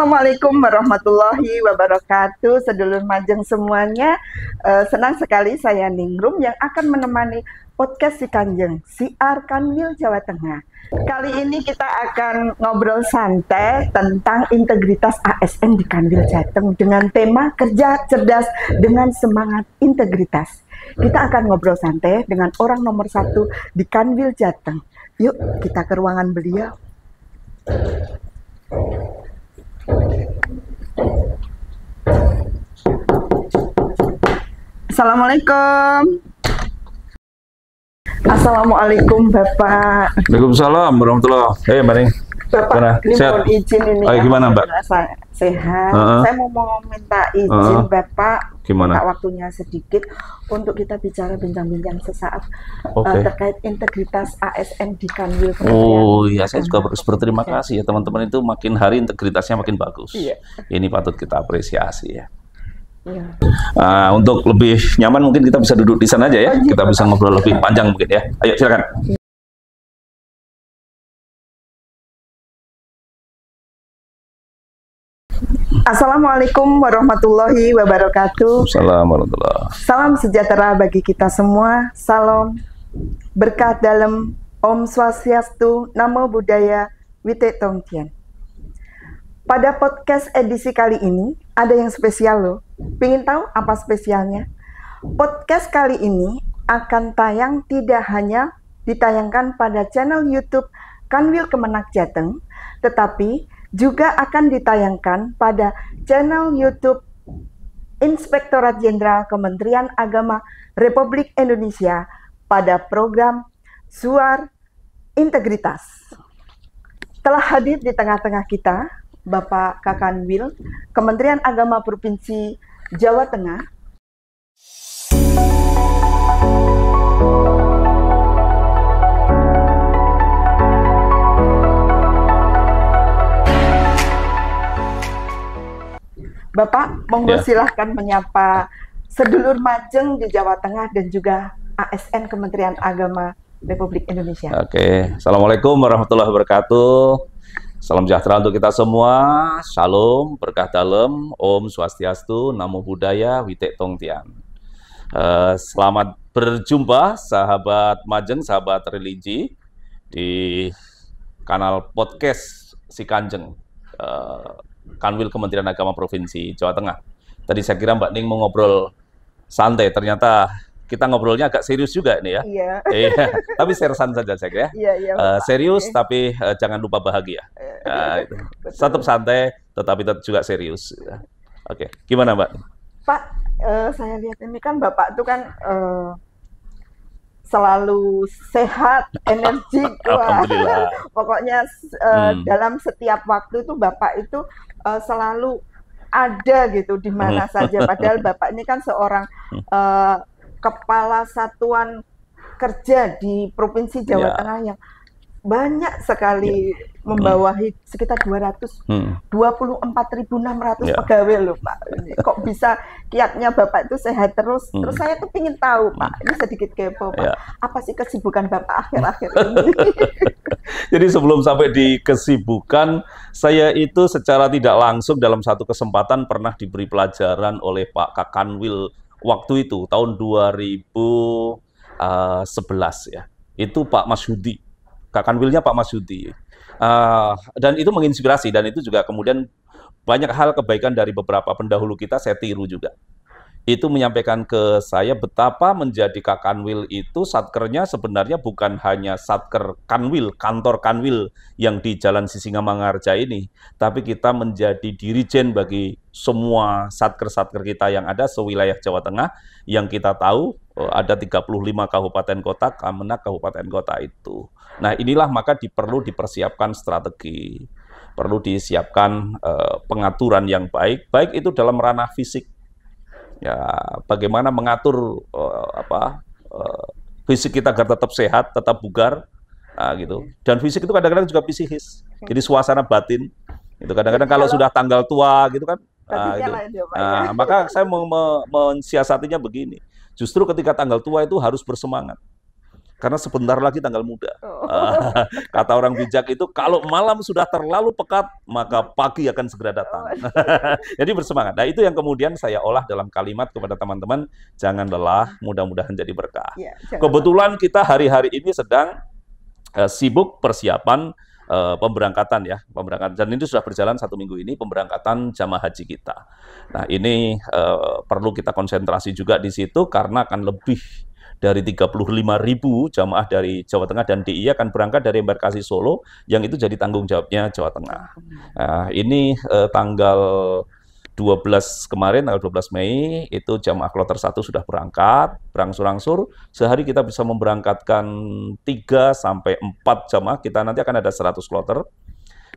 Assalamualaikum warahmatullahi wabarakatuh, sedulur Majeng semuanya. Senang sekali saya Ningrum yang akan menemani podcast Si Kanjeng, Siar Kanwil Jawa Tengah. Kali ini kita akan ngobrol santai tentang integritas ASN di Kanwil Jateng dengan tema kerja cerdas dengan semangat integritas. Kita akan ngobrol santai dengan orang nomor 1 di Kanwil Jateng. Yuk kita ke ruangan beliau. Assalamualaikum. Assalamualaikum Bapak. Waalaikumsalam warahmatullahi wabarakatuh. Mbak Ning. Bapak, ini mohon izin ini. Gimana Mbak? Sehat. Saya mau minta izin Bapak. Gimana? Minta waktunya sedikit untuk kita bicara bincang-bincang sesaat terkait integritas ASN di Kanwil Kementerian. Oh iya, saya juga harus berterima kasih ya teman-teman, itu makin hari integritasnya makin bagus. Iya. Ini patut kita apresiasi ya. Iya. Untuk lebih nyaman mungkin kita bisa duduk di sana aja ya. Kita bisa ngobrol lebih panjang mungkin ya. Ayo silakan. Assalamualaikum warahmatullahi wabarakatuh. Assalamualaikum. Salam sejahtera bagi kita semua. Salam berkah dalam. Om Swastiastu, Namo Buddhaya, Wite Tong Tien. Pada podcast edisi kali ini ada yang spesial loh. Pengen tahu apa spesialnya? Podcast kali ini akan tayang tidak hanya ditayangkan pada channel YouTube Kanwil Kemenak Jateng, tetapi juga akan ditayangkan pada channel YouTube Inspektorat Jenderal Kementerian Agama Republik Indonesia pada program Suar Integritas. Telah hadir di tengah-tengah kita Bapak Kakanwil Kementerian Agama Provinsi Jawa Tengah. Bapak, monggo silahkan menyapa sedulur Majeng di Jawa Tengah dan juga ASN Kementerian Agama Republik Indonesia. Oke, Assalamualaikum warahmatullahi wabarakatuh. Salam sejahtera untuk kita semua. Shalom, berkah dalam. Om Swastiastu, Namo Buddhaya, Wite Tong Tien. Selamat berjumpa sahabat Majeng, sahabat religi di kanal podcast Si Kanjeng, Kanwil Kementerian Agama Provinsi Jawa Tengah. Tadi saya kira Mbak Ning mau ngobrol santai, ternyata kita ngobrolnya agak serius juga nih ya. Iya. Tapi seriusan saja saya kira. Iya, serius tapi jangan lupa bahagia. Itu. Tetap santai tetapi tetap juga serius. Oke, gimana Mbak? Pak, saya lihat ini kan Bapak itu kan selalu sehat, energik. Alhamdulillah. Pokoknya dalam setiap waktu itu Bapak itu selalu ada gitu di mana saja. Padahal Bapak ini kan seorang kepala satuan kerja di Provinsi Jawa Tengah yang banyak sekali membawahi sekitar 224.600 pegawai loh Pak. Kok bisa kiatnya Bapak itu sehat terus? Terus saya tuh ingin tahu Pak, ini sedikit kepo Pak, apa sih kesibukan Bapak akhir-akhir ini? Jadi sebelum sampai di kesibukan, saya itu secara tidak langsung dalam satu kesempatan pernah diberi pelajaran oleh Pak Kakanwil waktu itu, tahun 2011 ya. Itu Pak Masyudi, Kakanwilnya Pak Masyudi. Dan itu menginspirasi, dan itu juga kemudian banyak hal kebaikan dari beberapa pendahulu kita saya tiru juga. Itu menyampaikan ke saya betapa menjadi Kakanwil itu satkernya sebenarnya bukan hanya satker Kanwil, kantor Kanwil yang di Jalan Sisingamangaraja ini, tapi kita menjadi dirijen bagi semua satker-satker kita yang ada sewilayah Jawa Tengah, yang kita tahu ada 35 kabupaten kota, Kemenak kabupaten kota itu. Nah inilah maka perlu dipersiapkan strategi, perlu disiapkan pengaturan yang baik, baik itu dalam ranah fisik. Ya, bagaimana mengatur fisik kita agar tetap sehat, tetap bugar, gitu. Dan fisik itu kadang-kadang juga psikis. Jadi suasana batin. Itu kadang-kadang kalau sudah tanggal tua gitu kan. Gitu. Maka saya mau mensiasatinya begini. Justru ketika tanggal tua itu harus bersemangat. Karena sebentar lagi tanggal muda. Oh. Kata orang bijak itu, kalau malam sudah terlalu pekat, maka pagi akan segera datang. Jadi bersemangat. Nah, itu yang kemudian saya olah dalam kalimat kepada teman-teman, jangan lelah, mudah-mudahan jadi berkah. Ya, Kebetulan kita hari-hari ini sedang sibuk persiapan pemberangkatan ya, pemberangkatan, dan ini sudah berjalan 1 minggu ini pemberangkatan jamaah haji kita. Nah, ini perlu kita konsentrasi juga di situ karena akan lebih dari 35.000 jamaah dari Jawa Tengah dan DIY akan berangkat dari embarkasi Solo yang itu jadi tanggung jawabnya Jawa Tengah. Nah, ini tanggal 12 kemarin, tanggal 12 Mei, itu jamaah kloter 1 sudah berangkat, berangsur-angsur. Sehari kita bisa memberangkatkan 3 sampai 4 jamaah, kita nanti akan ada 100 kloter.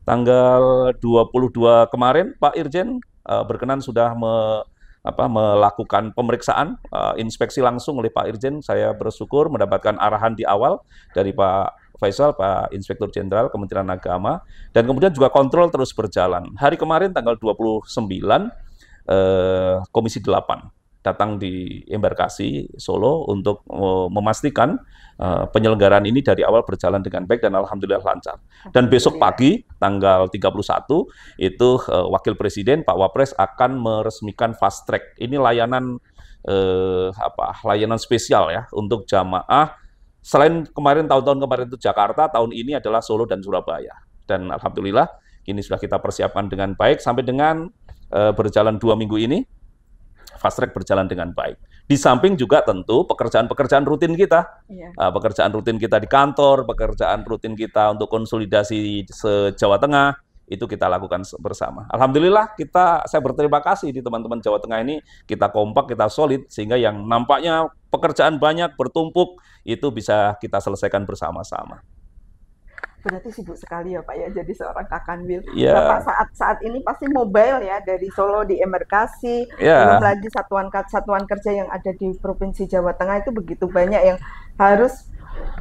Tanggal 22 kemarin, Pak Irjen berkenan sudah melakukan pemeriksaan, inspeksi langsung oleh Pak Irjen. Saya bersyukur mendapatkan arahan di awal dari Pak Faisal, Pak Inspektur Jenderal Kementerian Agama, dan kemudian juga kontrol terus berjalan. Hari kemarin tanggal 29, Komisi 8 datang di embarkasi Solo untuk memastikan penyelenggaraan ini dari awal berjalan dengan baik dan alhamdulillah lancar. Dan besok pagi tanggal 31 itu Wakil Presiden Pak Wapres akan meresmikan fast track. Ini layanan layanan spesial ya untuk jamaah. Selain kemarin tahun-tahun kemarin itu Jakarta, tahun ini adalah Solo dan Surabaya. Dan alhamdulillah ini sudah kita persiapkan dengan baik sampai dengan berjalan 2 minggu ini. Fast track berjalan dengan baik. Di samping juga tentu pekerjaan-pekerjaan rutin kita, pekerjaan rutin kita di kantor, pekerjaan rutin kita untuk konsolidasi se-Jawa Tengah, itu kita lakukan bersama. Alhamdulillah saya berterima kasih di teman-teman Jawa Tengah ini, kita kompak, kita solid, sehingga yang nampaknya pekerjaan banyak, bertumpuk, itu bisa kita selesaikan bersama-sama. Berarti sibuk sekali ya Pak ya jadi seorang Kakanwil. Yeah. Bapak saat ini pasti mobile ya dari Solo di embarkasi, belum lagi satuan kerja yang ada di Provinsi Jawa Tengah itu begitu banyak yang harus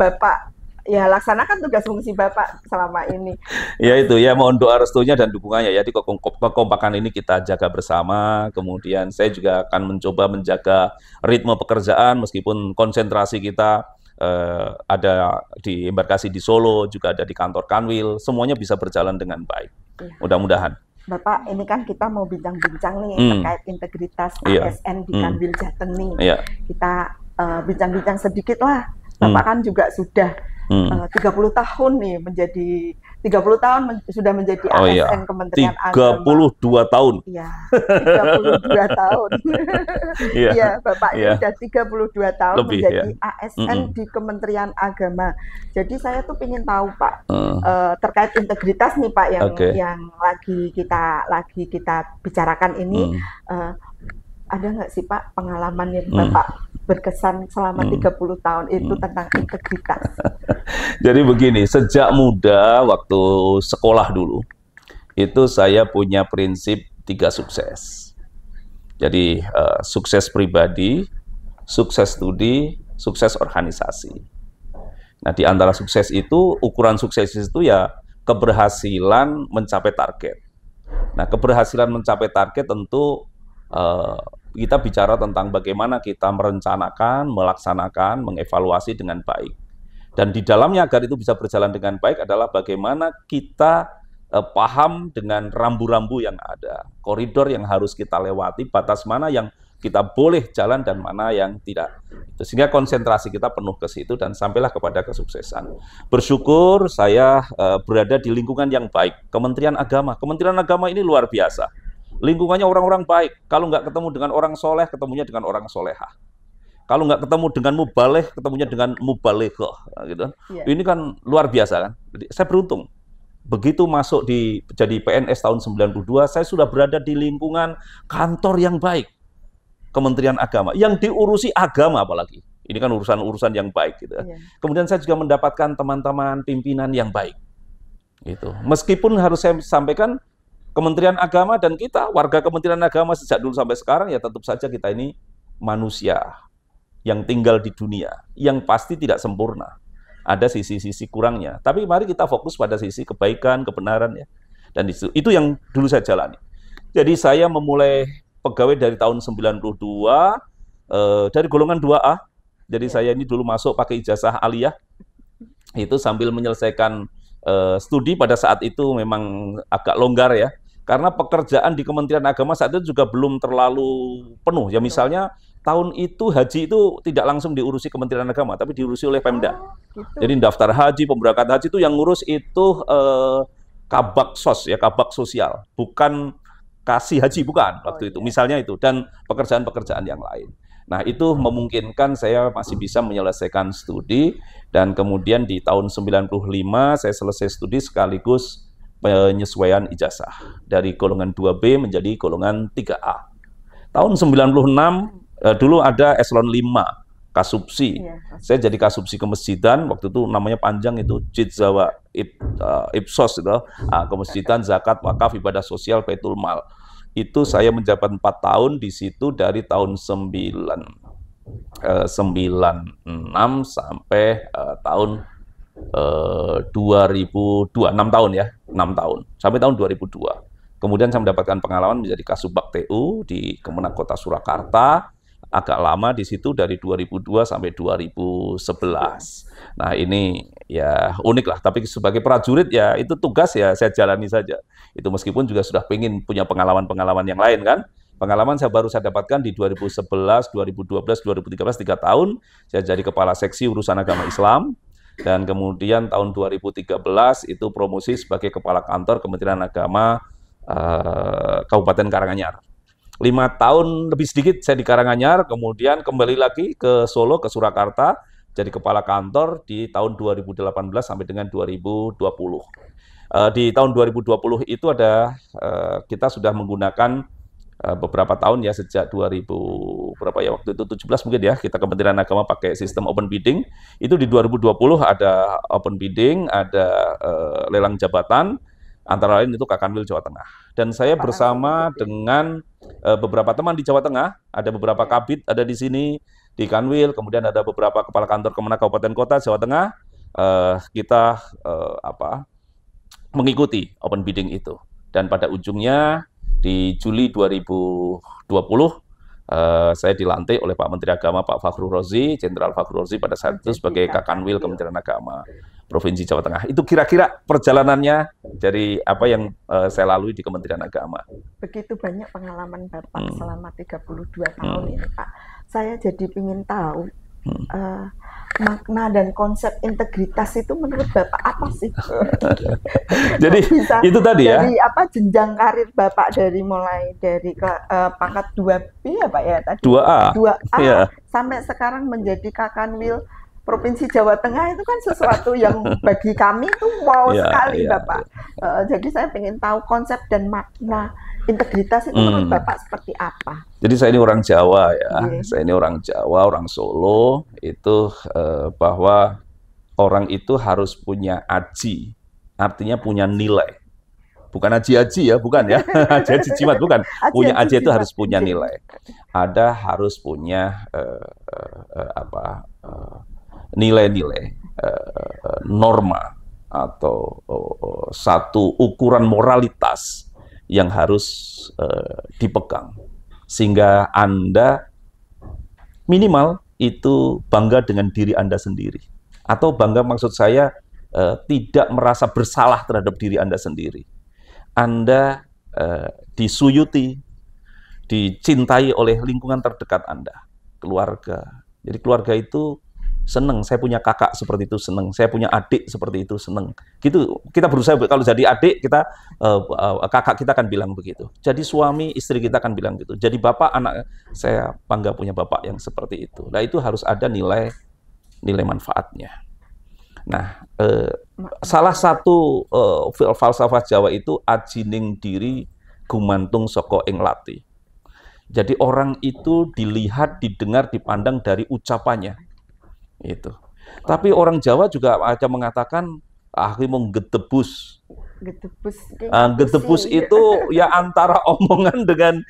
Bapak ya laksanakan tugas fungsi Bapak selama ini. Ya itu ya, mohon doa restunya dan dukungannya ya, di kekompakan ini kita jaga bersama. Kemudian saya juga akan mencoba menjaga ritme pekerjaan meskipun konsentrasi kita ada di embarkasi di Solo, juga ada di kantor Kanwil, semuanya bisa berjalan dengan baik. Mudah-mudahan. Bapak, ini kan kita mau bincang-bincang nih terkait integritas ASN di Kanwil Jateng nih. Kita bincang-bincang sedikit lah. Bapak kan juga sudah 30 tahun nih menjadi 30 tahun sudah menjadi ASN Kementerian Agama. 32 tahun. Iya, 32 tahun. Iya, Bapak ini sudah 32 tahun lebih, menjadi ASN di Kementerian Agama. Jadi saya tuh ingin tahu Pak terkait integritas nih Pak yang lagi kita bicarakan ini. Ada nggak sih Pak pengalaman yang Bapak berkesan selama 30 tahun itu tentang integritas? Jadi begini, sejak muda waktu sekolah dulu, itu saya punya prinsip 3 sukses. Jadi sukses pribadi, sukses studi, sukses organisasi. Nah, di antara sukses itu, ukuran sukses itu ya keberhasilan mencapai target. Nah, keberhasilan mencapai target tentu kita bicara tentang bagaimana kita merencanakan, melaksanakan, mengevaluasi dengan baik. Dan di dalamnya agar itu bisa berjalan dengan baik adalah bagaimana kita paham dengan rambu-rambu yang ada, koridor yang harus kita lewati, batas mana yang kita boleh jalan dan mana yang tidak. Sehingga konsentrasi kita penuh ke situ dan sampailah kepada kesuksesan. Bersyukur saya berada di lingkungan yang baik. Kementerian Agama ini luar biasa. Lingkungannya orang-orang baik. Kalau nggak ketemu dengan orang soleh, ketemunya dengan orang solehah. Kalau nggak ketemu dengan mubaleh, ketemunya dengan mubaleghah, gitu. Ini kan luar biasa kan. Jadi saya beruntung. Begitu masuk jadi PNS tahun 92, saya sudah berada di lingkungan kantor yang baik. Kementerian Agama, yang diurusi agama apalagi. Ini kan urusan-urusan yang baik gitu. Kemudian saya juga mendapatkan teman-teman pimpinan yang baik. Gitu. Meskipun harus saya sampaikan, Kementerian Agama dan kita, warga Kementerian Agama sejak dulu sampai sekarang, ya tetap saja kita ini manusia yang tinggal di dunia, yang pasti tidak sempurna. Ada sisi-sisi kurangnya. Tapi mari kita fokus pada sisi kebaikan, kebenaran ya. Dan itu yang dulu saya jalani. Jadi saya memulai pegawai dari tahun 92, dari golongan 2A, Jadi saya ini dulu masuk pakai ijazah aliyah, itu sambil menyelesaikan studi. Pada saat itu memang agak longgar ya, karena pekerjaan di Kementerian Agama saat itu juga belum terlalu penuh. Ya misalnya tahun itu haji itu tidak langsung diurusi Kementerian Agama, tapi diurusi oleh Pemda. Gitu. Jadi daftar haji, pemberangkatan haji itu yang ngurus itu kabak sos ya, kabak sosial, bukan kasih haji, bukan waktu itu. Misalnya itu, dan pekerjaan-pekerjaan yang lain. Nah, itu memungkinkan saya masih bisa menyelesaikan studi, dan kemudian di tahun 95 saya selesai studi sekaligus penyesuaian ijazah dari golongan 2B menjadi golongan 3A. Tahun 96 dulu ada eselon 5 kasubsi. Saya jadi kasubsi kemasjidan, waktu itu namanya panjang itu Jidzawa Ipsos itu, kemasjidan, zakat, wakaf, ibadah sosial, baitul mal. Itu saya menjabat 4 tahun di situ dari tahun 96 sampai tahun 2002, 6 tahun ya, 6 tahun, sampai tahun 2002. Kemudian saya mendapatkan pengalaman menjadi Kasubag TU di Kemenak Kota Surakarta, agak lama di situ dari 2002 sampai 2011. Nah ini ya unik lah, tapi sebagai prajurit ya itu tugas ya saya jalani saja. Itu meskipun juga sudah pengen punya pengalaman-pengalaman yang lain kan. Pengalaman saya baru saya dapatkan di 2011, 2012, 2013, 3 tahun. Saya jadi kepala seksi urusan agama Islam. Dan kemudian tahun 2013 itu promosi sebagai kepala kantor Kementerian Agama Kabupaten Karanganyar. 5 tahun lebih sedikit saya di Karanganyar, kemudian kembali lagi ke Solo, ke Surakarta, jadi kepala kantor di tahun 2018 sampai dengan 2020. Di tahun 2020 itu ada kita sudah menggunakan beberapa tahun ya, sejak 2000 berapa ya waktu itu 17 mungkin ya, kita Kementerian Agama pakai sistem open bidding. Itu di 2020 ada open bidding, ada lelang jabatan, antara lain itu Kakanwil Jawa Tengah. Dan saya bersama dengan beberapa teman di Jawa Tengah, ada beberapa kabid ada di sini di Kanwil, kemudian ada beberapa kepala kantor Kemenak Kabupaten Kota Jawa Tengah. Kita mengikuti open bidding itu. Dan pada ujungnya di Juli 2020 saya dilantik oleh Pak Menteri Agama Pak Fakhrul Razi, Jenderal Fakhrul Razi pada saat itu sebagai Kakanwil Kementerian Agama Provinsi Jawa Tengah. Itu kira-kira perjalanannya dari apa yang saya lalui di Kementerian Agama. Begitu banyak pengalaman Bapak selama 32 tahun ini, Pak. Saya jadi ingin tahu makna dan konsep integritas itu menurut Bapak apa sih? Jadi itu tadi ya. Dari apa jenjang karir Bapak dari mulai dari pangkat 2B ya Pak ya tadi. 2A. 2A Ya. sampai sekarang menjadi Kakanwil Provinsi Jawa Tengah, itu kan sesuatu yang bagi kami itu wow sekali Bapak. Jadi saya ingin tahu konsep dan makna integritas itu menurut Bapak seperti apa? Jadi saya ini orang Jawa ya, saya ini orang Jawa, orang Solo, itu bahwa orang itu harus punya aji, artinya punya nilai. Bukan aji-aji ya, bukan ya, aji-aji jimat, bukan. Punya aji itu harus punya nilai. Ada harus punya nilai-nilai, norma atau satu ukuran moralitas yang harus dipegang, sehingga Anda minimal itu bangga dengan diri Anda sendiri, atau bangga maksud saya tidak merasa bersalah terhadap diri Anda sendiri. Anda disuyuti, dicintai oleh lingkungan terdekat Anda, keluarga. Jadi keluarga itu seneng, saya punya kakak seperti itu seneng, saya punya adik seperti itu seneng. Gitu, kita berusaha kalau jadi adik kita, kakak kita akan bilang begitu. Jadi suami istri kita akan bilang gitu. Jadi bapak anak saya bangga punya bapak yang seperti itu. Nah itu harus ada nilai manfaatnya. Nah salah satu falsafah Jawa itu ajining diri gumantung saka ing lati. Jadi orang itu dilihat, didengar, dipandang dari ucapannya. Itu. Tapi orang Jawa juga ada mengatakan aku mau gedebus. Gedebus itu ya antara omongan dengan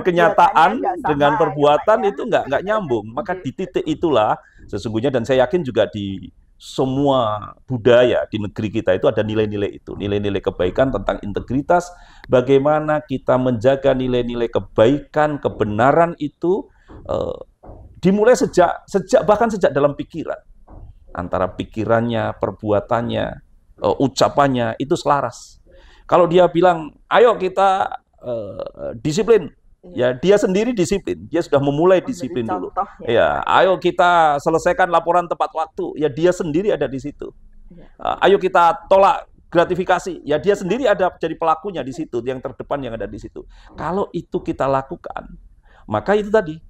kenyataan, dengan perbuatan ya, itu nggak nyambung. Maka di titik itulah sesungguhnya, dan saya yakin juga di semua budaya di negeri kita itu ada nilai-nilai itu, nilai-nilai kebaikan tentang integritas. Bagaimana kita menjaga nilai-nilai kebaikan, kebenaran itu dimulai bahkan sejak dalam pikiran. Antara pikirannya, perbuatannya, ucapannya itu selaras. Kalau dia bilang, ayo kita disiplin, ya dia sendiri disiplin. Dia sudah memulai disiplin dulu. Ya, ayo kita selesaikan laporan tepat waktu. Ya dia sendiri ada di situ. Ayo kita tolak gratifikasi. Ya dia sendiri ada jadi pelakunya di situ, yang terdepan yang ada di situ. Kalau itu kita lakukan, maka itu tadi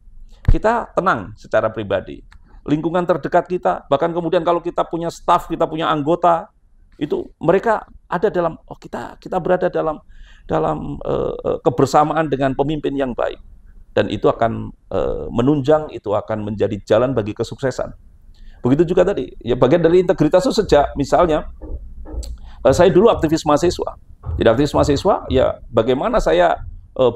kita tenang secara pribadi. Lingkungan terdekat kita, bahkan kemudian kalau kita punya staf, kita punya anggota, itu mereka ada dalam, kita berada dalam kebersamaan dengan pemimpin yang baik, dan itu akan menunjang, itu akan menjadi jalan bagi kesuksesan. Begitu juga tadi, ya bagian dari integritas itu sejak misalnya saya dulu aktivis mahasiswa. Jadi aktivis mahasiswa, ya bagaimana saya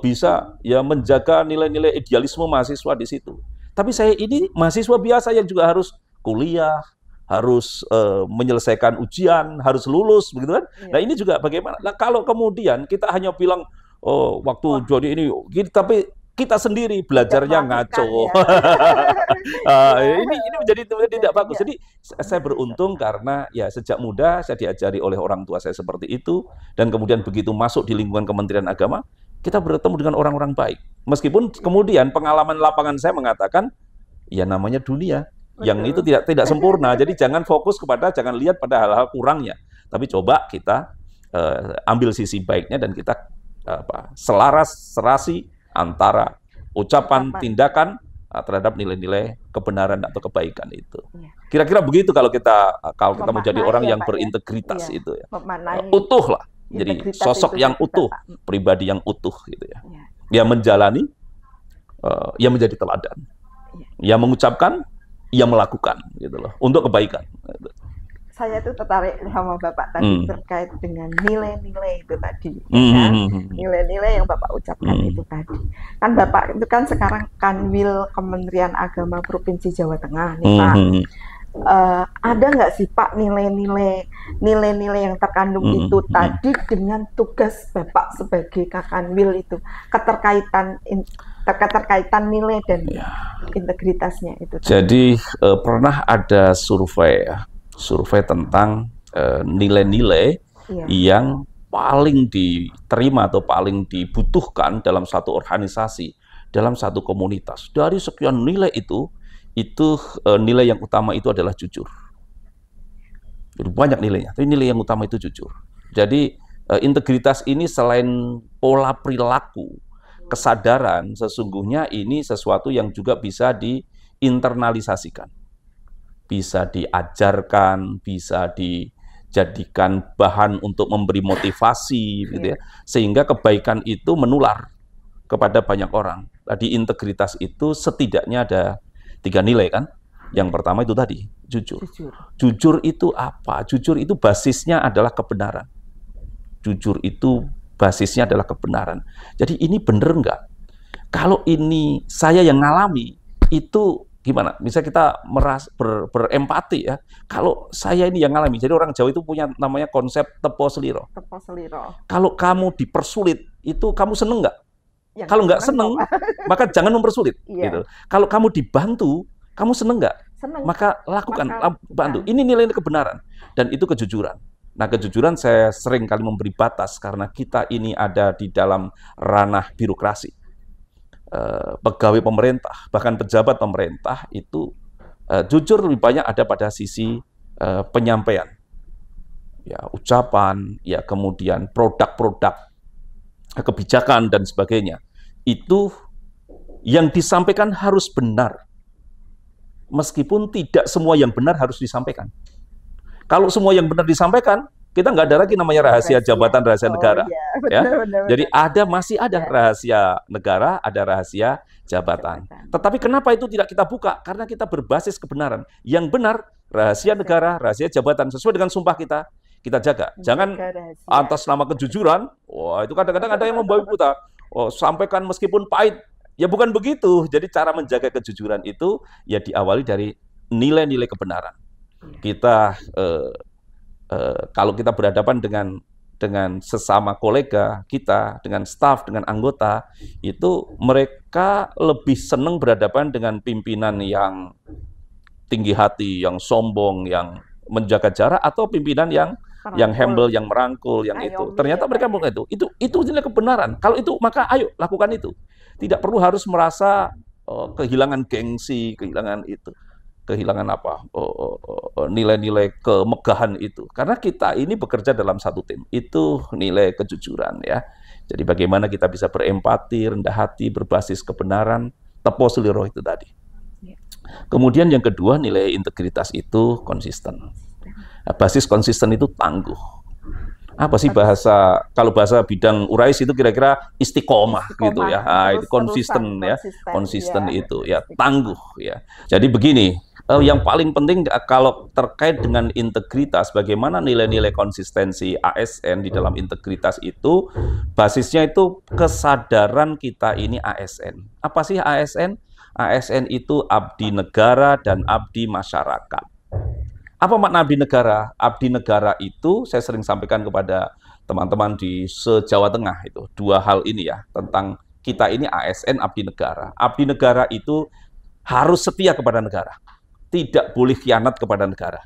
bisa ya menjaga nilai-nilai idealisme mahasiswa di situ. Tapi saya ini mahasiswa biasa yang juga harus kuliah, harus menyelesaikan ujian, harus lulus, begitu kan? Nah ini juga bagaimana? Nah, kalau kemudian kita hanya bilang, waktu jadi ini, tapi kita sendiri belajarnya ngaco. Ini menjadi tidak bagus. Jadi saya beruntung karena ya sejak muda saya diajari oleh orang tua saya seperti itu, dan kemudian begitu masuk di lingkungan Kementerian Agama, kita bertemu dengan orang-orang baik. Meskipun kemudian pengalaman lapangan saya mengatakan, ya namanya dunia, yang itu tidak sempurna. Jadi jangan lihat pada hal-hal kurangnya. Tapi coba kita ambil sisi baiknya, dan kita serasi antara ucapan, tindakan terhadap nilai-nilai kebenaran atau kebaikan itu. Kira-kira begitu kalau kita mau jadi orang yang berintegritas itu ya. Utuh lah. Jadi sosok yang utuh, pribadi yang utuh gitu ya. Ya menjalani, ya menjadi teladan. Ya mengucapkan, ya melakukan gitu loh, untuk kebaikan. Saya tuh tertarik sama Bapak tadi terkait dengan nilai-nilai itu tadi, ya. Nilai-nilai yang Bapak ucapkan itu tadi. Kan Bapak itu kan sekarang Kanwil Kementerian Agama Provinsi Jawa Tengah nih Pak. Ada nggak sih Pak nilai-nilai yang terkandung itu tadi dengan tugas Bapak sebagai Kakanwil itu, keterkaitan nilai dan integritasnya itu tadi. Jadi pernah ada survei tentang nilai-nilai yang paling diterima atau paling dibutuhkan dalam satu organisasi, dalam satu komunitas. Dari sekian nilai itu nilai yang utama itu adalah jujur. Jadi banyak nilainya, tapi nilai yang utama itu jujur. Jadi integritas ini selain pola perilaku, kesadaran, sesungguhnya ini sesuatu yang juga bisa diinternalisasikan. Bisa diajarkan, bisa dijadikan bahan untuk memberi motivasi, gitu ya. Sehingga kebaikan itu menular kepada banyak orang. Tadi integritas itu setidaknya ada 3 nilai kan. Yang pertama itu tadi, jujur. Jujur itu apa? Jujur itu basisnya adalah kebenaran. Jujur itu basisnya adalah kebenaran. Jadi ini benar nggak? Kalau ini saya yang ngalami, itu gimana? Bisa kita berempati ya. Kalau saya ini yang ngalami, jadi orang Jawa itu punya namanya konsep tepo seliro. Tepo seliro. Kalau kamu dipersulit, itu kamu seneng nggak? Kalau nggak seneng, maka jangan mempersulit. Gitu. Kalau kamu dibantu, kamu seneng nggak? Maka lakukan, bantu. Ini nilai kebenaran, dan itu kejujuran. Nah, kejujuran saya sering kali memberi batas karena kita ini ada di dalam ranah birokrasi. Pegawai pemerintah, bahkan pejabat pemerintah itu jujur lebih banyak ada pada sisi penyampaian, ya ucapan, ya kemudian produk-produk kebijakan dan sebagainya. Itu yang disampaikan harus benar, meskipun tidak semua yang benar harus disampaikan. Kalau semua yang benar disampaikan, kita nggak ada lagi namanya rahasia jabatan, rahasia negara. Benar. Jadi masih ada rahasia negara, ada rahasia jabatan. Tetapi kenapa itu tidak kita buka? Karena kita berbasis kebenaran. Yang benar, rahasia negara, rahasia jabatan, sesuai dengan sumpah kita jaga. Jangan atas nama kejujuran, wah itu kadang-kadang ada yang membawa kita, sampaikan meskipun pahit. Ya bukan begitu. Jadi cara menjaga kejujuran itu ya diawali dari nilai-nilai kebenaran. Kita kalau kita berhadapan dengan dengan sesama kolega kita, dengan staf, dengan anggota, itu mereka lebih senang berhadapan dengan pimpinan yang tinggi hati, yang sombong, yang menjaga jarak, atau pimpinan yang humble, yang merangkul, yang itu. Ternyata mereka bukan itu nilai kebenaran. Kalau itu, maka ayo lakukan itu. Tidak perlu harus merasa kehilangan gengsi, kehilangan itu. Kehilangan apa, nilai-nilai kemegahan itu. Karena kita ini bekerja dalam satu tim. Itu nilai kejujuran ya. Jadi bagaimana kita bisa berempati, rendah hati, berbasis kebenaran, tepo seliro itu tadi. Kemudian yang kedua, nilai integritas itu konsisten. Nah, basis konsisten itu tangguh. Apa sih bahasa, kalau bahasa bidang Urais itu kira-kira istiqomah gitu ya. Nah, itu konsisten ya. Konsisten ya. Itu ya, tangguh ya. Jadi begini, yang paling penting kalau terkait dengan integritas, bagaimana nilai-nilai konsistensi ASN di dalam integritas itu, basisnya itu kesadaran kita ini ASN. Apa sih ASN? ASN itu abdi negara dan abdi masyarakat. Apa makna abdi negara? Abdi negara itu saya sering sampaikan kepada teman-teman di se-Jawa Tengah itu. Dua hal ini ya, tentang kita ini ASN abdi negara. Abdi negara itu harus setia kepada negara. Tidak boleh khianat kepada negara.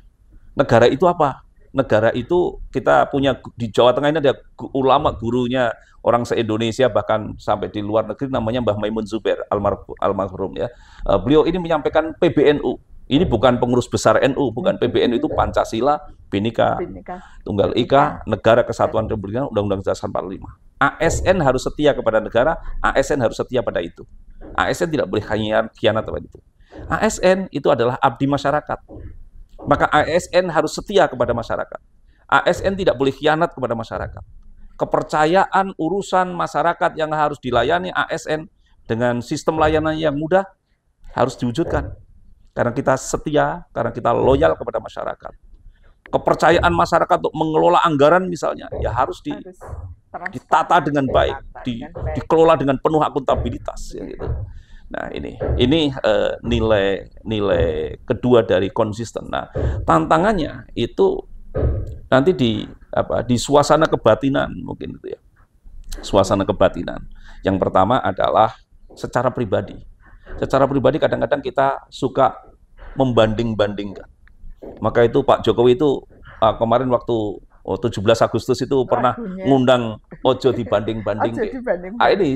Negara itu apa? Negara itu kita punya di Jawa Tengah ini ada ulama gurunya orang se-Indonesia bahkan sampai di luar negeri namanya Mbah Maimun Zubair almarhum ya. Beliau ini menyampaikan PBNU. Ini bukan pengurus besar NU, bukan PBNU, itu Pancasila, Bhinneka Tunggal Ika, Negara Kesatuan Republik Indonesia, Undang-Undang Dasar 45. ASN harus setia kepada negara, ASN harus setia pada itu. ASN tidak boleh khianat pada itu. ASN itu adalah abdi masyarakat. Maka ASN harus setia kepada masyarakat. ASN tidak boleh khianat kepada masyarakat. Kepercayaan urusan masyarakat yang harus dilayani ASN dengan sistem layanan yang mudah harus diwujudkan. Karena kita setia, karena kita loyal kepada masyarakat. Kepercayaan masyarakat untuk mengelola anggaran misalnya, ya harus ditata dengan baik, dikelola dengan penuh akuntabilitas. Ya, gitu. Nah ini nilai kedua dari konsisten. Nah tantangannya itu nanti di suasana kebatinan mungkin itu ya. Suasana kebatinan. Yang pertama adalah secara pribadi. Secara pribadi kadang-kadang kita suka membanding-bandingkan. Maka itu Pak Jokowi itu kemarin waktu 17 Agustus itu pernah ngundang ojo dibanding-banding.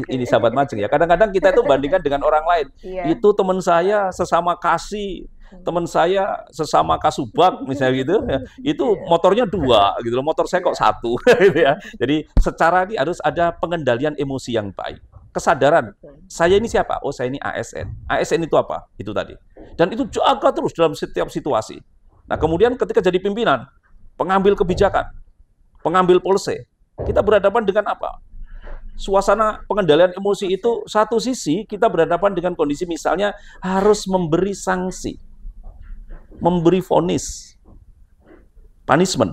Ini sahabat Majeng ya. Kadang-kadang kita itu bandingkan dengan orang lain. Itu teman saya sesama kasih, teman saya sesama kasubag misalnya gitu ya. Itu motornya 2 gitu loh, motor saya kok 1 gitu ya. Jadi secara ini harus ada pengendalian emosi yang baik. Kesadaran, saya ini siapa? Oh, saya ini ASN. ASN itu apa? Itu tadi. Dan itu jaga terus dalam setiap situasi. Nah, kemudian ketika jadi pimpinan, pengambil kebijakan, pengambil policy, kita berhadapan dengan apa? Suasana pengendalian emosi itu, satu sisi kita berhadapan dengan kondisi misalnya harus memberi sanksi, memberi vonis, punishment.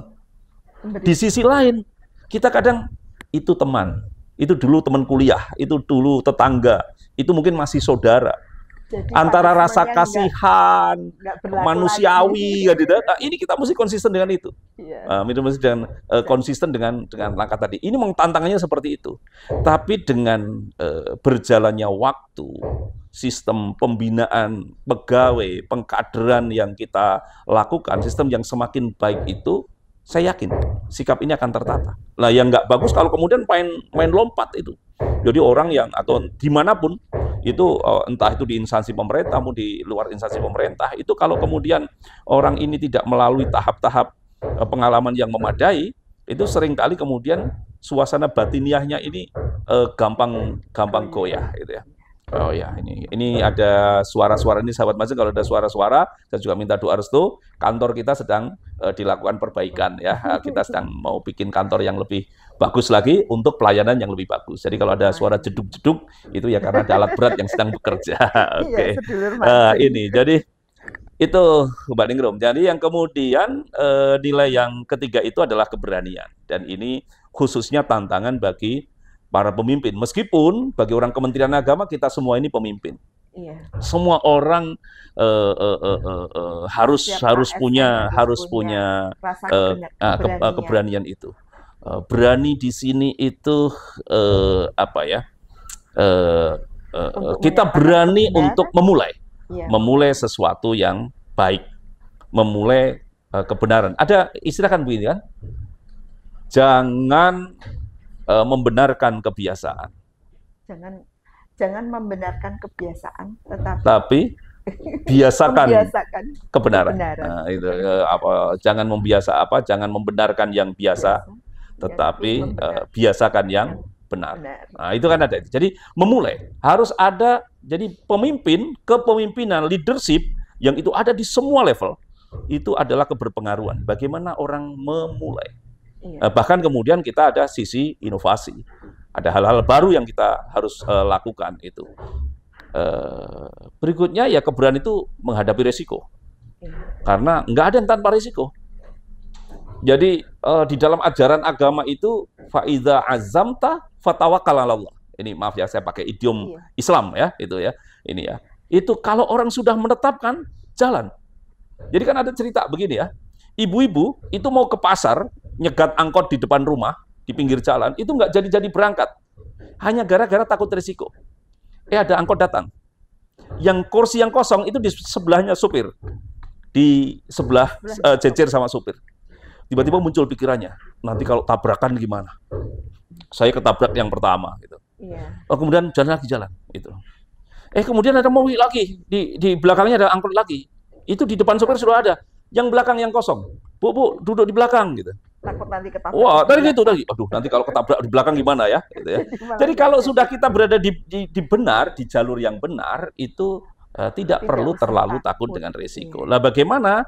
Di sisi lain, kita kadang itu teman. Itu dulu teman kuliah, itu dulu tetangga, itu mungkin masih saudara. Jadi, antara rasa kasihan, manusiawi, nah, ini kita mesti konsisten dengan itu. Mesti dengan konsisten dengan langkah tadi. Ini memang tantangannya seperti itu. Tapi dengan berjalannya waktu, sistem pembinaan pegawai, pengkaderan yang kita lakukan, sistem yang semakin baik itu, saya yakin sikap ini akan tertata. Nah, yang nggak bagus kalau kemudian main lompat itu. Jadi orang yang atau dimanapun itu entah itu di instansi pemerintah maupun di luar instansi pemerintah itu kalau kemudian orang ini tidak melalui tahap-tahap pengalaman yang memadai itu seringkali kemudian suasana batiniahnya ini gampang goyah gitu ya. Oh ya, ini ada suara-suara ini sahabat Majeng, kalau ada suara-suara saya juga minta doa restu. Kantor kita sedang dilakukan perbaikan ya. Kita sedang mau bikin kantor yang lebih bagus lagi untuk pelayanan yang lebih bagus. Jadi kalau ada suara jeduk-jeduk itu ya karena ada alat berat yang sedang bekerja. Oke. Ini jadi itu Mbak Ningrum. Jadi yang kemudian nilai yang ketiga itu adalah keberanian, dan ini khususnya tantangan bagi para pemimpin. Meskipun bagi orang Kementerian Agama kita semua ini pemimpin. Semua orang harus punya keberanian itu. berani di sini itu apa ya? Kita berani untuk memulai, memulai sesuatu yang baik, memulai kebenaran. Ada istilah kan begini kan? Jangan membenarkan kebiasaan. Jangan membenarkan kebiasaan, tapi biasakan kebenaran. Nah, itu jangan jangan membenarkan yang biasa, tetapi biasakan yang benar. Nah, itu kan ada. Jadi memulai harus ada. Jadi kepemimpinan, leadership yang itu ada di semua level itu adalah keberpengaruhan. Bagaimana orang memulai. Bahkan kemudian kita ada sisi inovasi. Ada hal-hal baru yang kita harus lakukan itu. Berikutnya ya keberanian itu menghadapi resiko. Karena nggak ada yang tanpa resiko. Jadi di dalam ajaran agama itu faidza azamta fatawakkal 'alallah. Ini maaf ya saya pakai idiom Islam ya, itu ya. Ini ya. Itu kalau orang sudah menetapkan jalan. Jadi kan ada cerita begini ya. Ibu-ibu itu mau ke pasar, nyegat angkot di depan rumah, di pinggir jalan, itu nggak jadi-jadi berangkat. Hanya gara-gara takut risiko. Ada angkot datang. Yang kursi yang kosong itu di sebelahnya supir. Di sebelah jejer sama supir. Tiba-tiba muncul pikirannya, nanti kalau tabrakan gimana? Saya ketabrak yang pertama gitu. Kemudian jalan. Gitu. Kemudian ada mobil lagi, di belakangnya ada angkot lagi. Itu di depan supir sudah ada. Yang belakang yang kosong. Bu, duduk di belakang gitu. Takut nanti ketabrak. Wah, tadi. Aduh, nanti kalau ketabrak di belakang gimana ya? Gitu ya. Jadi kalau sudah kita berada di jalur yang benar, itu tidak perlu terlalu takut dengan risiko. Nah, bagaimana?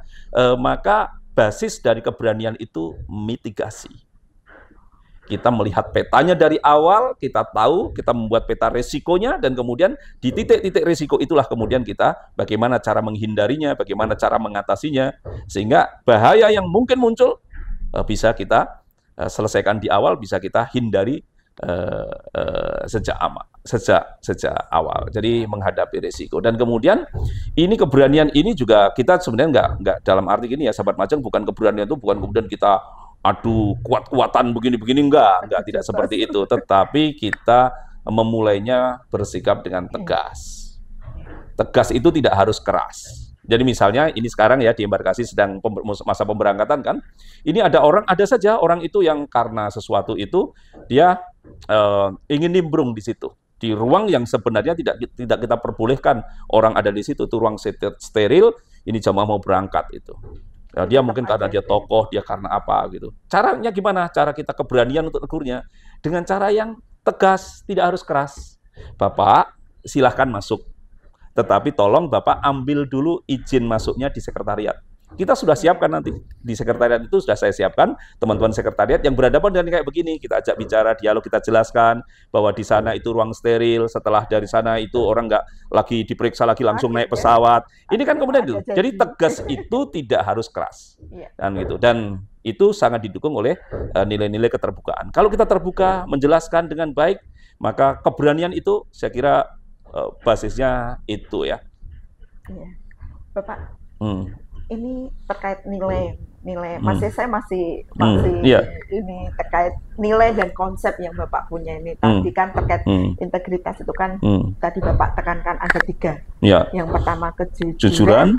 Maka basis dari keberanian itu mitigasi. Kita melihat petanya dari awal, kita tahu, kita membuat peta risikonya, dan kemudian di titik-titik risiko itulah kemudian kita bagaimana cara menghindarinya, bagaimana cara mengatasinya, sehingga bahaya yang mungkin muncul bisa kita selesaikan di awal, bisa kita hindari sejak awal. Jadi menghadapi risiko. Dan kemudian ini keberanian ini juga kita sebenarnya nggak dalam arti gini ya, sahabat Majeng, bukan keberanian itu bukan kemudian kita kuat-kuatan begini-begini, enggak tidak seperti itu, tetapi kita memulainya bersikap dengan tegas. Tegas itu tidak harus keras. Jadi misalnya ini sekarang ya di embarkasi sedang masa pemberangkatan kan, ini ada saja orang itu yang karena sesuatu itu dia ingin nimbrung di situ, di ruang yang sebenarnya tidak kita perbolehkan orang ada di situ, itu ruang steril. Ini jamaah mau berangkat itu. Ya, dia mungkin karena dia tokoh, dia karena apa gitu. Caranya gimana? Cara kita keberanian untuk negurnya dengan cara yang tegas, tidak harus keras. Bapak, silahkan masuk. Tetapi tolong Bapak ambil dulu izin masuknya di sekretariat. Kita sudah siapkan nanti. Di sekretariat itu sudah saya siapkan, teman-teman sekretariat yang berhadapan dengan kayak begini. Kita ajak bicara, dialog, kita jelaskan bahwa di sana itu ruang steril, setelah dari sana itu orang nggak lagi diperiksa lagi langsung naik pesawat. Ini kan kemudian itu. Jadi tegas itu tidak harus keras. Dan itu sangat didukung oleh nilai-nilai keterbukaan. Kalau kita terbuka, menjelaskan dengan baik, maka keberanian itu saya kira basisnya itu ya. Bapak. Ini terkait nilai, saya masih ini terkait nilai dan konsep yang Bapak punya ini. Tadi kan terkait integritas itu kan tadi Bapak tekankan ada 3. Yang pertama kejujuran,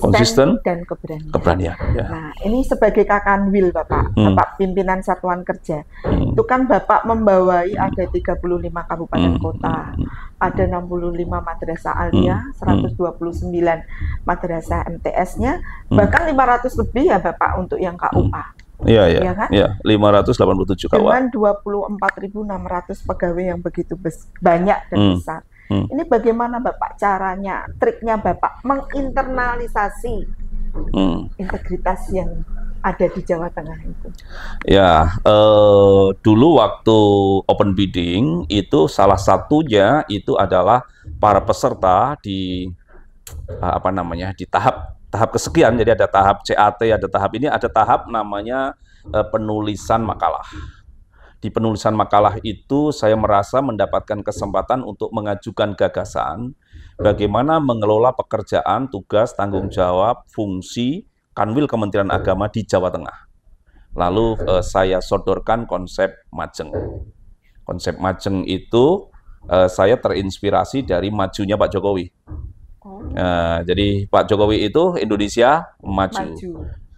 konsisten dan keberanian. Nah, ini sebagai Kakanwil Bapak pimpinan satuan kerja. Itu kan Bapak membawai ada 35 kabupaten kota, ada 65 madrasah aliyah, 129 madrasah MTS-nya, bahkan 500 lebih ya Bapak untuk yang KUA. Iya kan? 587 KUA. Dengan 24.600 pegawai yang begitu banyak dan besar. Ini bagaimana Bapak caranya, triknya Bapak menginternalisasi integritas yang ada di Jawa Tengah itu? Ya, dulu waktu open bidding itu salah satunya itu adalah para peserta di di tahap kesekian. Jadi ada tahap CAT, ada tahap ini, ada tahap namanya penulisan makalah. Di penulisan makalah itu saya merasa mendapatkan kesempatan untuk mengajukan gagasan bagaimana mengelola pekerjaan, tugas, tanggung jawab, fungsi Kanwil Kementerian Agama di Jawa Tengah. Lalu saya sodorkan konsep Majeng. Konsep Majeng itu saya terinspirasi dari majunya Pak Jokowi. Jadi Pak Jokowi itu Indonesia maju.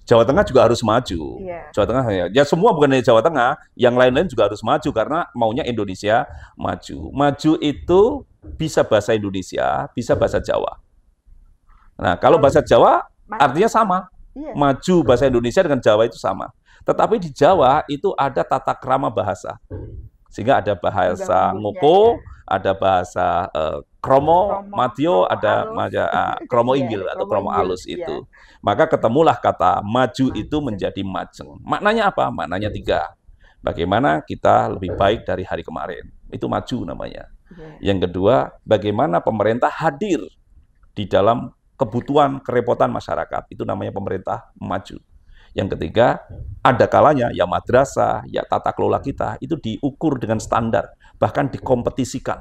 Jawa Tengah juga harus maju. Jawa Tengah ya semua bukan hanya Jawa Tengah, yang lain-lain juga harus maju karena maunya Indonesia maju. Maju itu bisa bahasa Indonesia, bisa bahasa Jawa. Nah, kalau bahasa Jawa artinya sama. Maju bahasa Indonesia dengan Jawa itu sama. Tetapi di Jawa itu ada tata krama bahasa. Sehingga ada bahasa Ngoko, ada bahasa Kromo, Matio, ada Kromo Inggil atau Kromo Alus itu. Maka ketemulah kata maju itu menjadi Majeng. Maknanya apa? Maknanya 3. Bagaimana kita lebih baik dari hari kemarin. Itu maju namanya. Yang kedua, bagaimana pemerintah hadir di dalam kebutuhan, kerepotan masyarakat. Itu namanya pemerintah maju. Yang ketiga, ada kalanya ya madrasah, ya tata kelola kita itu diukur dengan standar, bahkan dikompetisikan,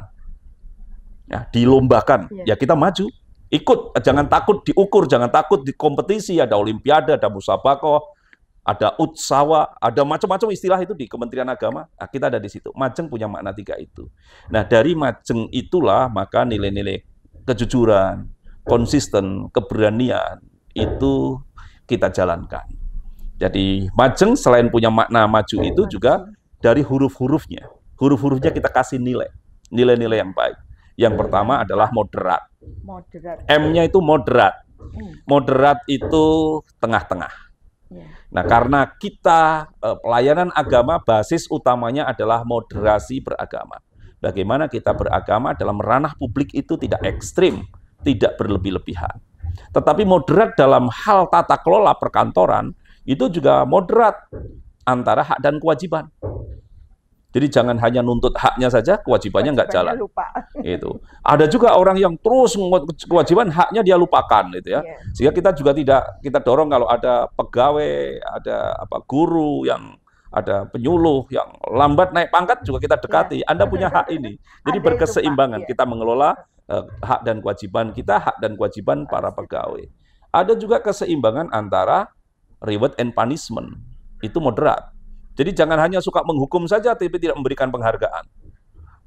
ya, dilombakan. Ya kita maju, ikut, jangan takut diukur, jangan takut di kompetisi. Ada olimpiade, ada musabakoh, ada utsawa, ada macam-macam istilah itu di Kementerian Agama. Nah, kita ada di situ. Majeng punya makna 3 itu. Nah dari Majeng itulah maka nilai-nilai kejujuran, konsisten, keberanian itu kita jalankan. Jadi Majeng selain punya makna maju itu juga dari huruf-hurufnya. Huruf-hurufnya kita kasih nilai-nilai yang baik. Yang pertama adalah moderat. M-nya itu moderat. Moderat itu tengah-tengah. Nah, karena kita pelayanan agama basis utamanya adalah moderasi beragama. Bagaimana kita beragama dalam ranah publik itu tidak ekstrim, tidak berlebih-lebihan. Tetapi moderat dalam hal tata kelola perkantoran itu juga moderat antara hak dan kewajiban. Jadi jangan hanya nuntut haknya saja, kewajibannya nggak jalan. Lupa. Itu. Ada juga orang yang terus kewajiban haknya dia lupakan, gitu ya. Sehingga kita juga kita dorong kalau ada pegawai, ada guru yang ada penyuluh yang lambat naik pangkat juga kita dekati. Anda punya hak ini. Jadi berkeseimbangan kita mengelola hak dan kewajiban kita, hak dan kewajiban para pegawai. Ada juga keseimbangan antara reward and punishment, itu moderat. Jadi jangan hanya suka menghukum saja tapi tidak memberikan penghargaan.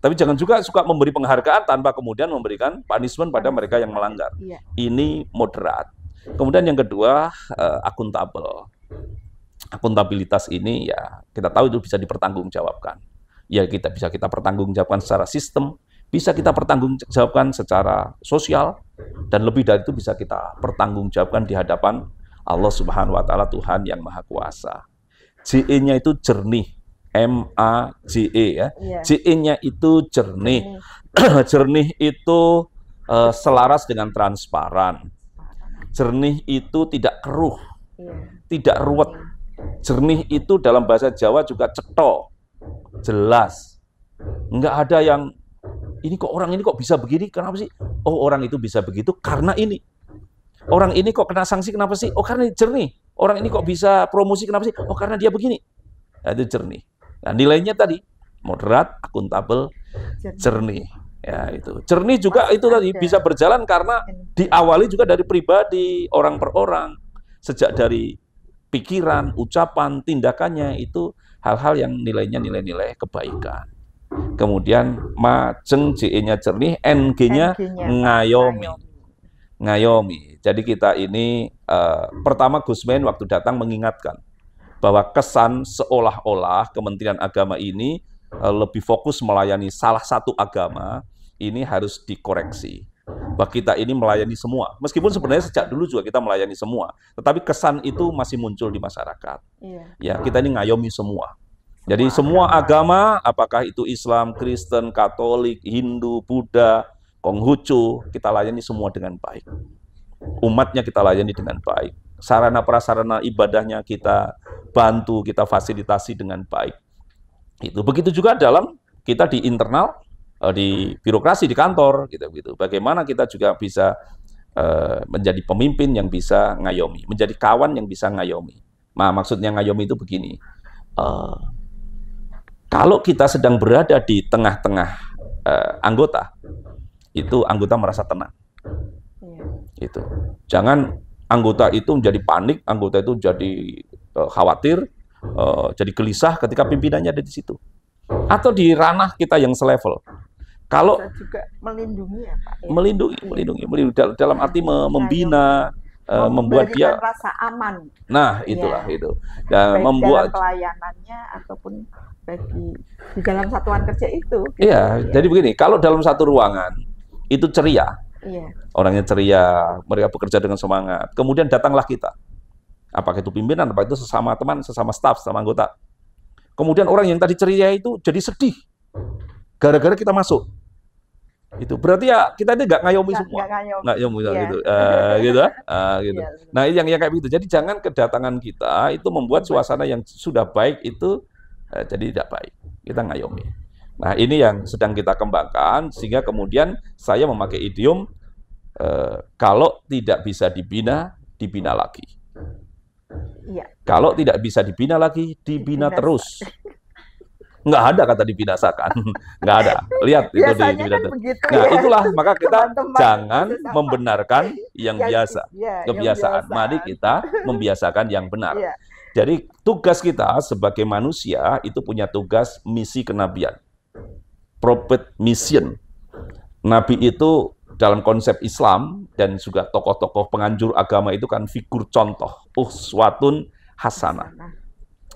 Tapi jangan juga suka memberi penghargaan tanpa kemudian memberikan punishment pada mereka yang melanggar. Ini moderat. Kemudian yang kedua, akuntabel. Akuntabilitas ini ya kita tahu itu bisa dipertanggungjawabkan. Ya kita pertanggungjawabkan secara sistem, bisa kita pertanggungjawabkan secara sosial, dan lebih dari itu bisa kita pertanggungjawabkan di hadapan Allah Subhanahu wa Ta'ala, Tuhan yang Maha Kuasa. JE-nya itu jernih, M-A-J-E ya. JE-nya itu jernih. Jernih itu selaras dengan transparan. Jernih itu tidak keruh, tidak ruwet. Jernih itu dalam bahasa Jawa juga cetha, jelas. Enggak ada yang ini kok orang ini kok bisa begini, kenapa sih? Oh orang itu bisa begitu karena ini. Orang ini kok kena sanksi, kenapa sih? Oh, karena jernih. Orang ini kok bisa promosi, kenapa sih? Oh, karena dia begini. Nah, itu jernih. Nah, nilainya tadi, moderat, akuntabel, jernih. Ya, itu. Jernih juga itu tadi bisa berjalan karena diawali juga dari pribadi, orang per orang. Sejak dari pikiran, ucapan, tindakannya, itu hal-hal yang nilainya nilai-nilai kebaikan. Kemudian, Majeng, JE-nya jernih, NG-nya ngayomi. Ngayomi. Jadi kita ini pertama Gusmen waktu datang mengingatkan bahwa kesan seolah-olah Kementerian Agama ini lebih fokus melayani salah satu agama, ini harus dikoreksi. Bahwa kita ini melayani semua. Meskipun sebenarnya sejak dulu juga kita melayani semua, tetapi kesan itu masih muncul di masyarakat. Ya, kita ini ngayomi semua. Jadi semua agama, apakah itu Islam, Kristen, Katolik, Hindu, Buddha, Konghucu, kita layani semua dengan baik. Umatnya kita layani dengan baik. Sarana prasarana ibadahnya kita bantu, kita fasilitasi dengan baik. Itu begitu juga dalam kita di internal, di birokrasi, di kantor, gitu. Bagaimana kita juga bisa menjadi pemimpin yang bisa ngayomi, menjadi kawan yang bisa ngayomi. Nah, maksudnya ngayomi itu begini. Kalau kita sedang berada di tengah-tengah anggota, itu anggota merasa tenang. Itu. Jangan anggota itu menjadi panik, anggota itu jadi khawatir, jadi gelisah ketika pimpinannya ada di situ. Atau di ranah kita yang selevel. Kalau Bisa juga melindungi ya Pak. Ya? melindungi dalam arti membina, membuat dia rasa aman. Nah, itulah ya. itu. Dan membuat dalam pelayanannya ataupun bagi di dalam satuan kerja itu. Gitu, iya, ya. jadi begini, kalau dalam satu ruangan itu ceria, orangnya ceria, mereka bekerja dengan semangat. Kemudian datanglah kita, apakah itu pimpinan, apakah itu sesama teman, sesama staf, sesama anggota. Kemudian orang yang tadi ceria itu jadi sedih, gara-gara kita masuk. Itu berarti ya kita ini nggak ngayomi semua, nggak ngayomi gitu, gitu. Nah, yang kayak begitu. Jadi jangan kedatangan kita itu membuat suasana yang sudah baik itu jadi tidak baik. Kita ngayomi. Nah, ini yang sedang kita kembangkan sehingga kemudian saya memakai idiom kalau tidak bisa dibina, dibina lagi. Kalau tidak bisa dibina lagi, dibina terus. Nggak ada kata dibinasakan, nggak ada. Lihat itu di kan begitu, nah, itulah maka kita jangan membenarkan yang biasa, kebiasaan. Mari kita membiasakan yang benar. Jadi tugas kita sebagai manusia itu punya tugas misi kenabian, prophet mission. Nabi itu dalam konsep Islam dan juga tokoh-tokoh penganjur agama itu kan figur contoh, uswatun hasanah.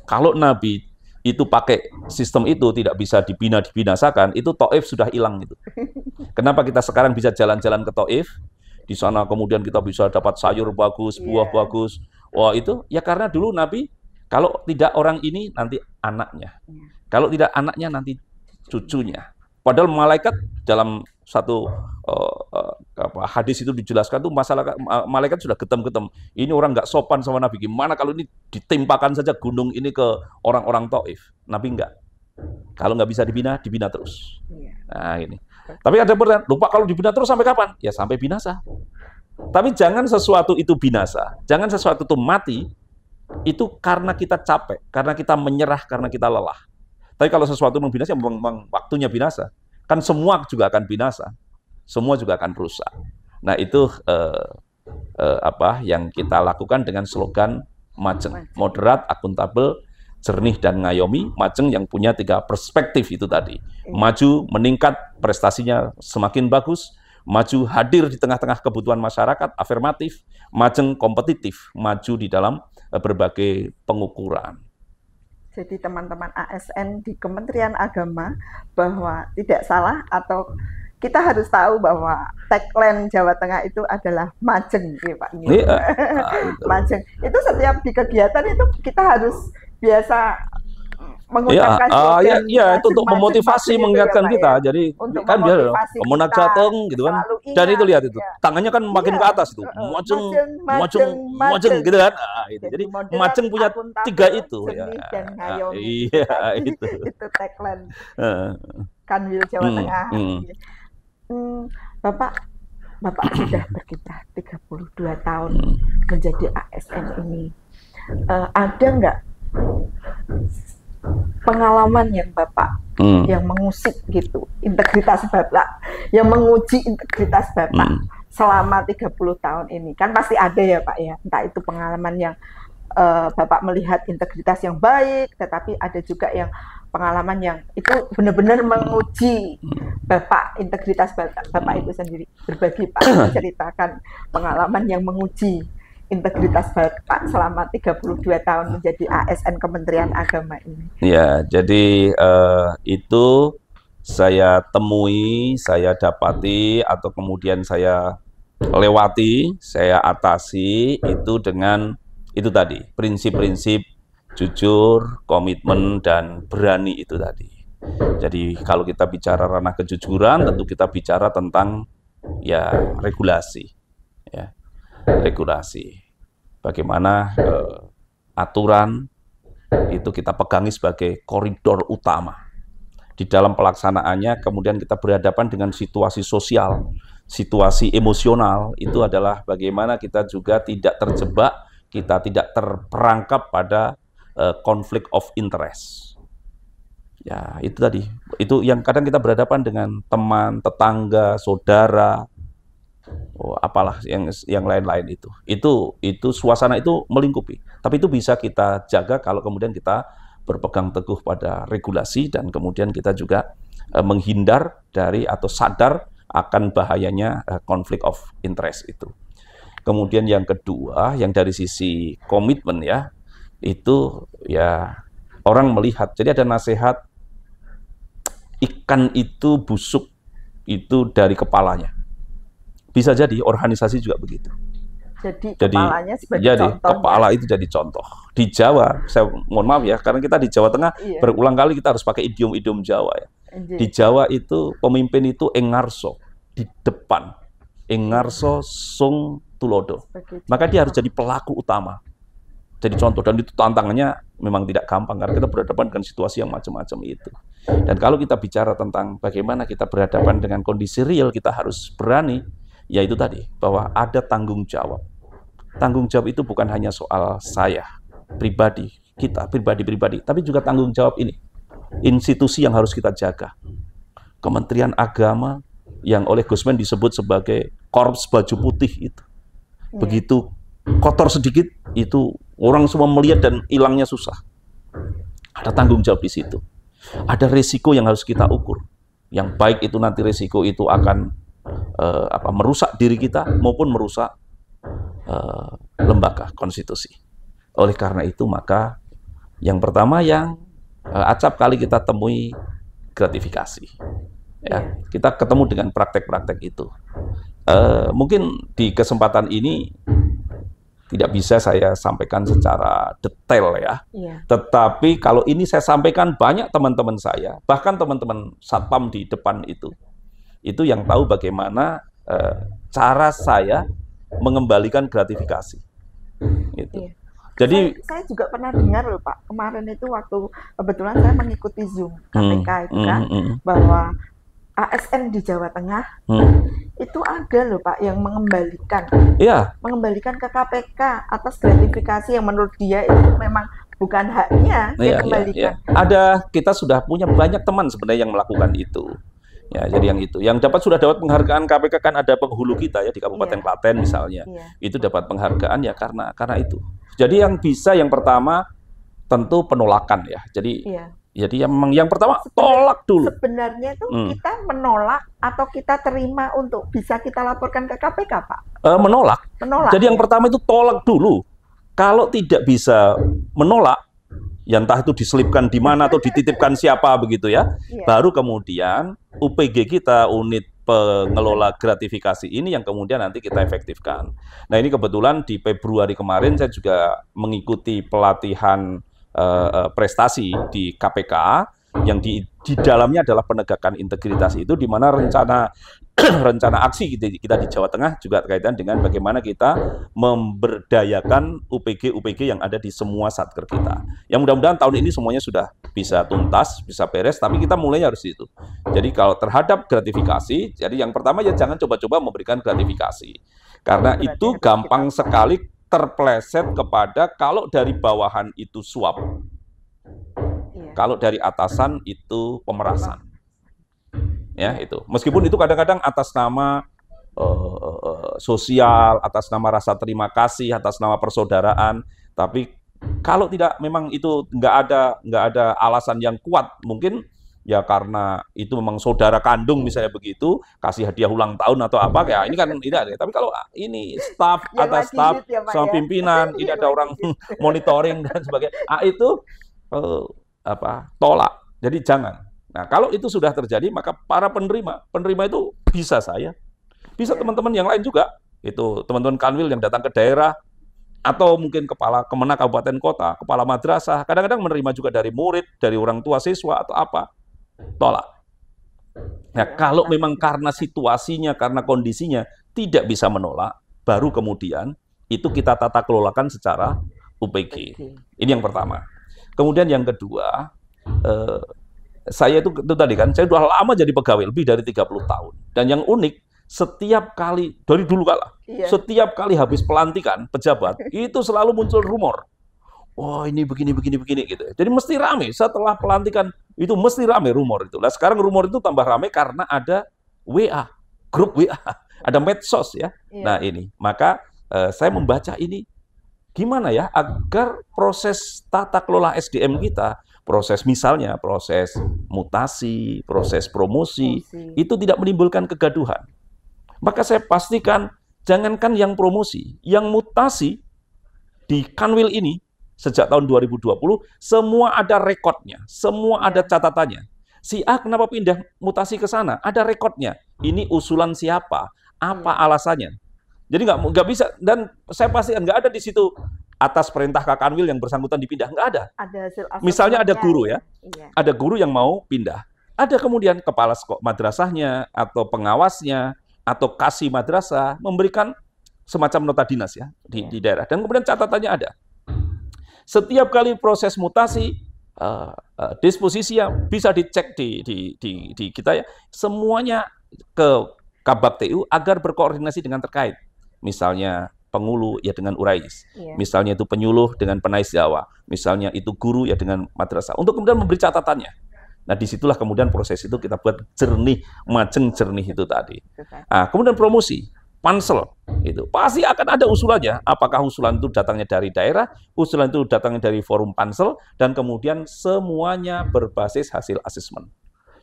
Kalau Nabi itu pakai sistem itu tidak bisa dibinasakan, itu Taif sudah hilang itu. Kenapa kita sekarang bisa jalan-jalan ke Taif? Di sana kemudian kita bisa dapat sayur bagus, buah bagus. Wah, itu ya karena dulu Nabi kalau tidak orang ini nanti anaknya. Kalau tidak anaknya nanti cucunya. Padahal malaikat dalam satu hadis itu dijelaskan tuh masalah malaikat sudah getem-getem. Ini orang nggak sopan sama Nabi. Gimana kalau ini ditimpakan saja gunung ini ke orang-orang Taif? Nabi nggak. Kalau nggak bisa dibina, dibina terus. Nah ini. Tapi ada pertanyaan, lupa kalau dibina terus sampai kapan? Ya sampai binasa. Tapi jangan sesuatu itu binasa. Jangan sesuatu itu mati. Itu karena kita capek, karena kita menyerah, karena kita lelah. Tapi kalau sesuatu memang binasa, memang waktunya binasa. Kan semua juga akan binasa. Semua juga akan rusak. Nah, itu apa yang kita lakukan dengan slogan Majeng. Moderat, akuntabel, jernih, dan ngayomi. Majeng yang punya 3 perspektif itu tadi. Maju, meningkat, prestasinya semakin bagus. Maju, hadir di tengah-tengah kebutuhan masyarakat, afirmatif. Majeng, kompetitif, maju di dalam berbagai pengukuran. Jadi teman-teman ASN di Kementerian Agama bahwa tidak salah atau kita harus tahu bahwa tagline Jawa Tengah itu adalah majeng, ya Pak. Majeng. Itu setiap di kegiatan itu kita harus biasa mengucapkan itu untuk memotivasi mengingatkan kita. Jadi untuk kan biar pemenang jateng gitu kan. Dan itu lihat itu. Tangannya kan makin ke atas itu. Majeng gitu kan. Jadi majeng punya 3 itu ya. Itu tagline Kanwil Jawa Tengah. Bapak sudah berkiprah 32 tahun menjadi ASN ini. Ada nggak pengalaman yang Bapak yang mengusik gitu integritas Bapak, yang menguji integritas Bapak selama 30 tahun ini? Kan pasti ada ya Pak ya, entah itu pengalaman yang Bapak melihat integritas yang baik, tetapi ada juga yang pengalaman yang itu benar-benar menguji Bapak, integritas Bapak itu sendiri. Berbagi Pak, menceritakan pengalaman yang menguji integritas Bapak selama 32 tahun menjadi ASN Kementerian Agama ini. Ya, jadi itu saya temui, saya dapati, atau kemudian saya lewati, saya atasi itu dengan itu tadi, prinsip-prinsip jujur, komitmen, dan berani itu tadi. Jadi kalau kita bicara ranah kejujuran, tentu kita bicara tentang ya regulasi, ya. Regulasi, bagaimana aturan itu kita pegangi sebagai koridor utama. Di dalam pelaksanaannya kemudian kita berhadapan dengan situasi sosial, situasi emosional, itu adalah bagaimana kita juga tidak terjebak, kita tidak terperangkap pada konflik of interest. Ya, itu tadi. Itu yang kadang kita berhadapan dengan teman, tetangga, saudara, apalah yang lain-lain itu suasana itu melingkupi. Tapi itu bisa kita jaga kalau kemudian kita berpegang teguh pada regulasi dan kemudian kita juga menghindar dari atau sadar akan bahayanya konflik of interest itu. Kemudian yang kedua, yang dari sisi komitmen ya, itu ya orang melihat. Jadi ada nasihat ikan itu busuk itu dari kepalanya. Bisa jadi organisasi juga begitu. Jadi kepalanya sebagai contoh. Kepala itu jadi contoh. Di Jawa, saya mohon maaf ya, karena kita di Jawa Tengah berulang kali kita harus pakai idiom-idiom Jawa ya. Di Jawa itu pemimpin itu engarso di depan, engarso sung tulodo. Maka dia harus jadi pelaku utama, jadi contoh. Dan itu tantangannya memang tidak gampang karena kita berhadapan dengan situasi yang macam-macam itu. Dan kalau kita bicara tentang bagaimana kita berhadapan dengan kondisi real, kita harus berani. Yaitu tadi, bahwa ada tanggung jawab. Tanggung jawab itu bukan hanya soal saya, pribadi, kita, pribadi-pribadi, tapi juga tanggung jawab ini. Institusi yang harus kita jaga. Kementerian Agama yang oleh Gusman disebut sebagai korps baju putih itu. Begitu kotor sedikit, itu orang semua melihat dan hilangnya susah. Ada tanggung jawab di situ. Ada risiko yang harus kita ukur. Yang baik itu nanti risiko itu akan merusak diri kita maupun merusak lembaga konstitusi. Oleh karena itu maka yang pertama yang acap kali kita temui gratifikasi. Ya, kita ketemu dengan praktek-praktek itu. Mungkin di kesempatan ini tidak bisa saya sampaikan secara detail ya. Tetapi kalau ini saya sampaikan banyak teman-teman saya, bahkan teman-teman satpam di depan itu yang tahu bagaimana cara saya mengembalikan gratifikasi. Gitu. Jadi saya juga pernah dengar loh Pak, kemarin itu waktu kebetulan saya mengikuti Zoom KPK itu kan, bahwa ASN di Jawa Tengah itu ada loh Pak yang mengembalikan ke KPK atas gratifikasi yang menurut dia itu memang bukan haknya dia kembalikan. Kita sudah punya banyak teman sebenarnya yang melakukan itu. Ya, jadi yang sudah dapat penghargaan KPK kan ada penghulu kita ya di Kabupaten Klaten misalnya. Itu dapat penghargaan ya karena itu. Jadi yang pertama tentu penolakan ya. Jadi yang pertama tolak dulu. Sebenarnya itu kita menolak atau kita terima untuk bisa kita laporkan ke KPK, Pak? Menolak. Jadi yang pertama itu tolak dulu. Kalau tidak bisa menolak, ya entah itu diselipkan di mana atau dititipkan siapa begitu ya. Baru kemudian UPG kita, unit pengelola gratifikasi ini yang kemudian nanti kita efektifkan. Nah ini kebetulan di Februari kemarin saya juga mengikuti pelatihan prestasi di KPK yang di dalamnya adalah penegakan integritas itu, di mana rencana aksi kita di Jawa Tengah juga berkaitan dengan bagaimana kita memberdayakan UPG yang ada di semua satker kita. Yang mudah-mudahan tahun ini semuanya sudah bisa tuntas, bisa beres, tapi kita mulainya harus itu. Jadi kalau terhadap gratifikasi, jadi yang pertama ya jangan coba-coba memberikan gratifikasi. Karena itu gampang sekali terpleset kepada kalau dari bawahan itu suap, kalau dari atasan itu pemerasan. Ya itu. Meskipun itu kadang-kadang atas nama sosial, atas nama rasa terima kasih, atas nama persaudaraan, tapi kalau tidak memang itu nggak ada alasan yang kuat, mungkin ya karena itu memang saudara kandung misalnya begitu, kasih hadiah ulang tahun atau apa, ya ini kan tidak ada. Tapi kalau ini staf atas staf sama pimpinan, ini ada orang monitoring dan sebagainya, itu tolak. Jadi jangan. Nah, kalau itu sudah terjadi, maka para penerima itu bisa saya, bisa teman-teman yang lain juga, itu teman-teman Kanwil yang datang ke daerah, atau mungkin kepala Kemenak kabupaten kota, kepala madrasah, kadang-kadang menerima juga dari murid, dari orang tua siswa atau apa, tolak. Nah, kalau memang karena situasinya, karena kondisinya tidak bisa menolak, baru kemudian itu kita tata kelolakan secara UPG. Ini yang pertama. Kemudian yang kedua, saya itu tadi kan, saya sudah lama jadi pegawai, lebih dari 30 tahun. Dan yang unik, setiap kali, dari dulu setiap kali habis pelantikan pejabat, itu selalu muncul rumor. Oh ini begini gitu. Jadi mesti rame, setelah pelantikan itu mesti rame rumor itu. Nah sekarang rumor itu tambah rame karena ada WA, grup WA. ada medsos ya. Iya. Nah ini, maka saya membaca ini gimana ya agar proses tata kelola SDM kita, misalnya proses mutasi, proses promosi, itu tidak menimbulkan kegaduhan. Maka saya pastikan jangankan yang promosi, yang mutasi di Kanwil ini sejak tahun 2020 semua ada rekodnya, semua ada catatannya. Si A kenapa pindah mutasi ke sana? Ada rekodnya. Ini usulan siapa? Apa alasannya? Jadi nggak bisa, dan saya pastikan nggak ada di situ atas perintah Kakanwil yang bersangkutan dipindah, nggak ada. Misalnya ada guru ya, ada guru yang mau pindah. Ada kemudian kepala madrasahnya atau pengawasnya atau kasih madrasah memberikan semacam nota dinas ya di daerah, dan kemudian catatannya ada. Setiap kali proses mutasi, disposisinya bisa dicek di kita ya, semuanya ke Kabak TU agar berkoordinasi dengan terkait. Misalnya pengulu ya dengan urais, misalnya itu penyuluh dengan penais Jawa, misalnya itu guru ya dengan madrasah, untuk kemudian memberi catatannya. Nah, disitulah kemudian proses itu kita buat jernih, majeng jernih itu tadi. Nah, kemudian promosi, pansel, itu pasti akan ada usulannya. Apakah usulan itu datangnya dari daerah, usulan itu datangnya dari forum pansel, dan kemudian semuanya berbasis hasil asesmen.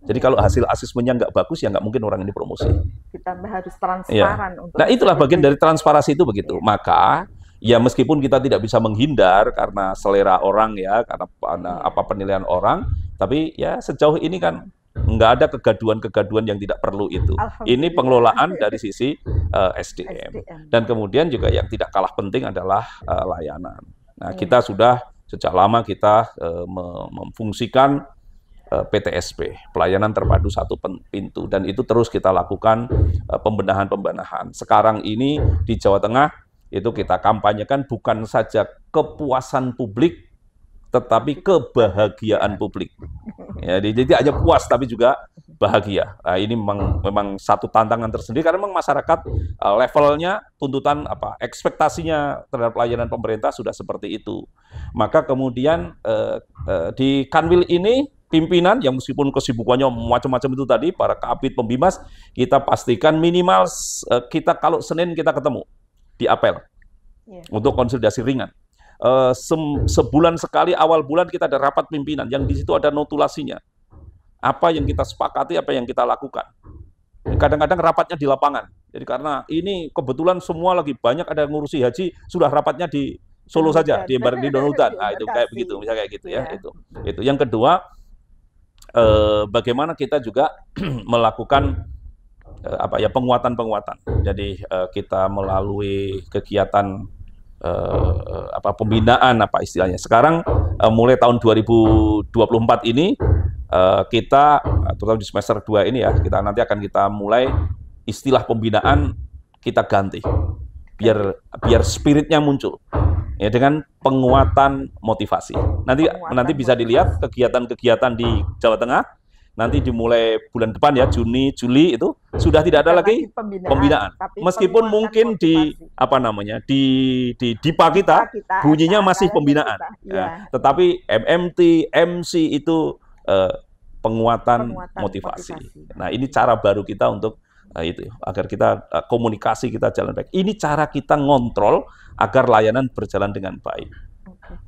Jadi kalau hasil asesmennya nggak bagus, ya nggak mungkin orang ini promosi. Ditambah harus transparan. Untuk nah, itulah bagian dari transparansi itu begitu. Maka ya meskipun kita tidak bisa menghindar karena selera orang ya, karena apa penilaian orang, tapi ya sejauh ini kan nggak ada kegaduan-kegaduan yang tidak perlu itu. Ini pengelolaan dari sisi SDM. Dan kemudian juga yang tidak kalah penting adalah layanan. Nah, kita sudah sejak lama kita memfungsikan PTSP, pelayanan terpadu satu pintu, dan itu terus kita lakukan pembenahan. Sekarang ini di Jawa Tengah itu kita kampanyekan bukan saja kepuasan publik, tetapi kebahagiaan publik. Ya, jadi hanya puas tapi juga bahagia. Nah, ini memang satu tantangan tersendiri karena memang masyarakat levelnya, tuntutan ekspektasinya terhadap pelayanan pemerintah sudah seperti itu. Maka kemudian di Kanwil ini pimpinan yang meskipun kesibukannya macam-macam itu tadi, para kabid pembimas, kita pastikan minimal kita kalau Senin kita ketemu di apel untuk konsolidasi ringan. Sebulan sekali awal bulan kita ada rapat pimpinan yang di situ ada notulasinya. Apa yang kita sepakati, apa yang kita lakukan. Kadang-kadang rapatnya di lapangan. Jadi karena ini kebetulan semua lagi banyak ada ngurusi haji, sudah rapatnya di Solo saja, di Donutan. Nah, itu kayak begitu, misalnya kayak gitu ya. Itu. Yang kedua, bagaimana kita juga melakukan penguatan. Jadi kita melalui kegiatan pembinaan istilahnya. Sekarang mulai tahun 2024 ini kita terutama di semester 2 ini ya, nanti akan kita mulai istilah pembinaan kita ganti. Biar spiritnya muncul. Ya, dengan penguatan motivasi. Nanti bisa dilihat kegiatan-kegiatan di Jawa Tengah. Nanti dimulai bulan depan ya, Juni, Juli itu sudah tidak ada lagi pembinaan. Meskipun mungkin di DIPA kita bunyinya masih pembinaan. Ya, tetapi MMT, MC itu penguatan motivasi. Nah, ini cara baru kita untuk itu agar kita komunikasi kita jalan baik. Ini cara kita ngontrol agar layanan berjalan dengan baik.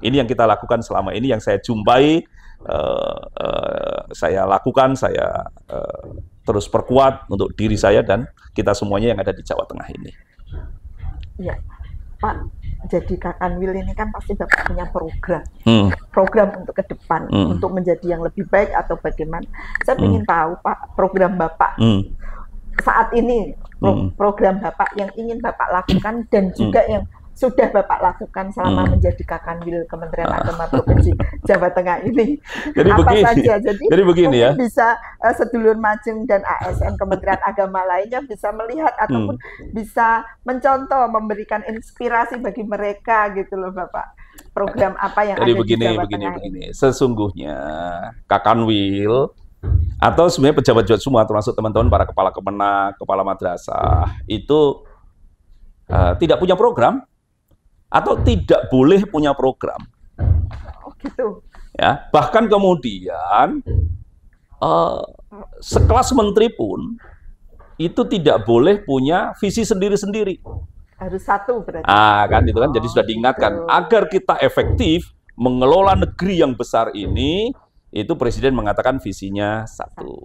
Ini yang kita lakukan selama ini, yang saya jumpai, saya lakukan, saya terus perkuat untuk diri saya dan kita semuanya yang ada di Jawa Tengah ini. Ya, Pak, jadi Kakanwil ini kan pasti Bapak punya program untuk ke depan, untuk menjadi yang lebih baik atau bagaimana. Saya ingin tahu Pak, program Bapak saat ini, program Bapak yang ingin Bapak lakukan dan juga yang sudah Bapak lakukan selama menjadi Kakanwil Kementerian Agama Provinsi Jawa Tengah ini. Jadi apa begini, saja? Jadi begini ya. Bisa sedulur Majeng dan ASN Kementerian Agama lainnya bisa melihat ataupun bisa mencontoh, memberikan inspirasi bagi mereka gitu loh Bapak. Program apa yang ada di Jawa Tengah ini? Sesungguhnya Kakanwil atau sebenarnya pejabat-pejabat semua, termasuk teman-teman para kepala kemenak, kepala madrasah, itu tidak punya program atau tidak boleh punya program. Oh gitu. Ya, bahkan kemudian sekelas menteri pun itu tidak boleh punya visi sendiri-sendiri. Harus satu berarti. Kan itu kan, jadi sudah diingatkan gitu. agar kita efektif mengelola negeri yang besar ini, itu Presiden mengatakan visinya satu.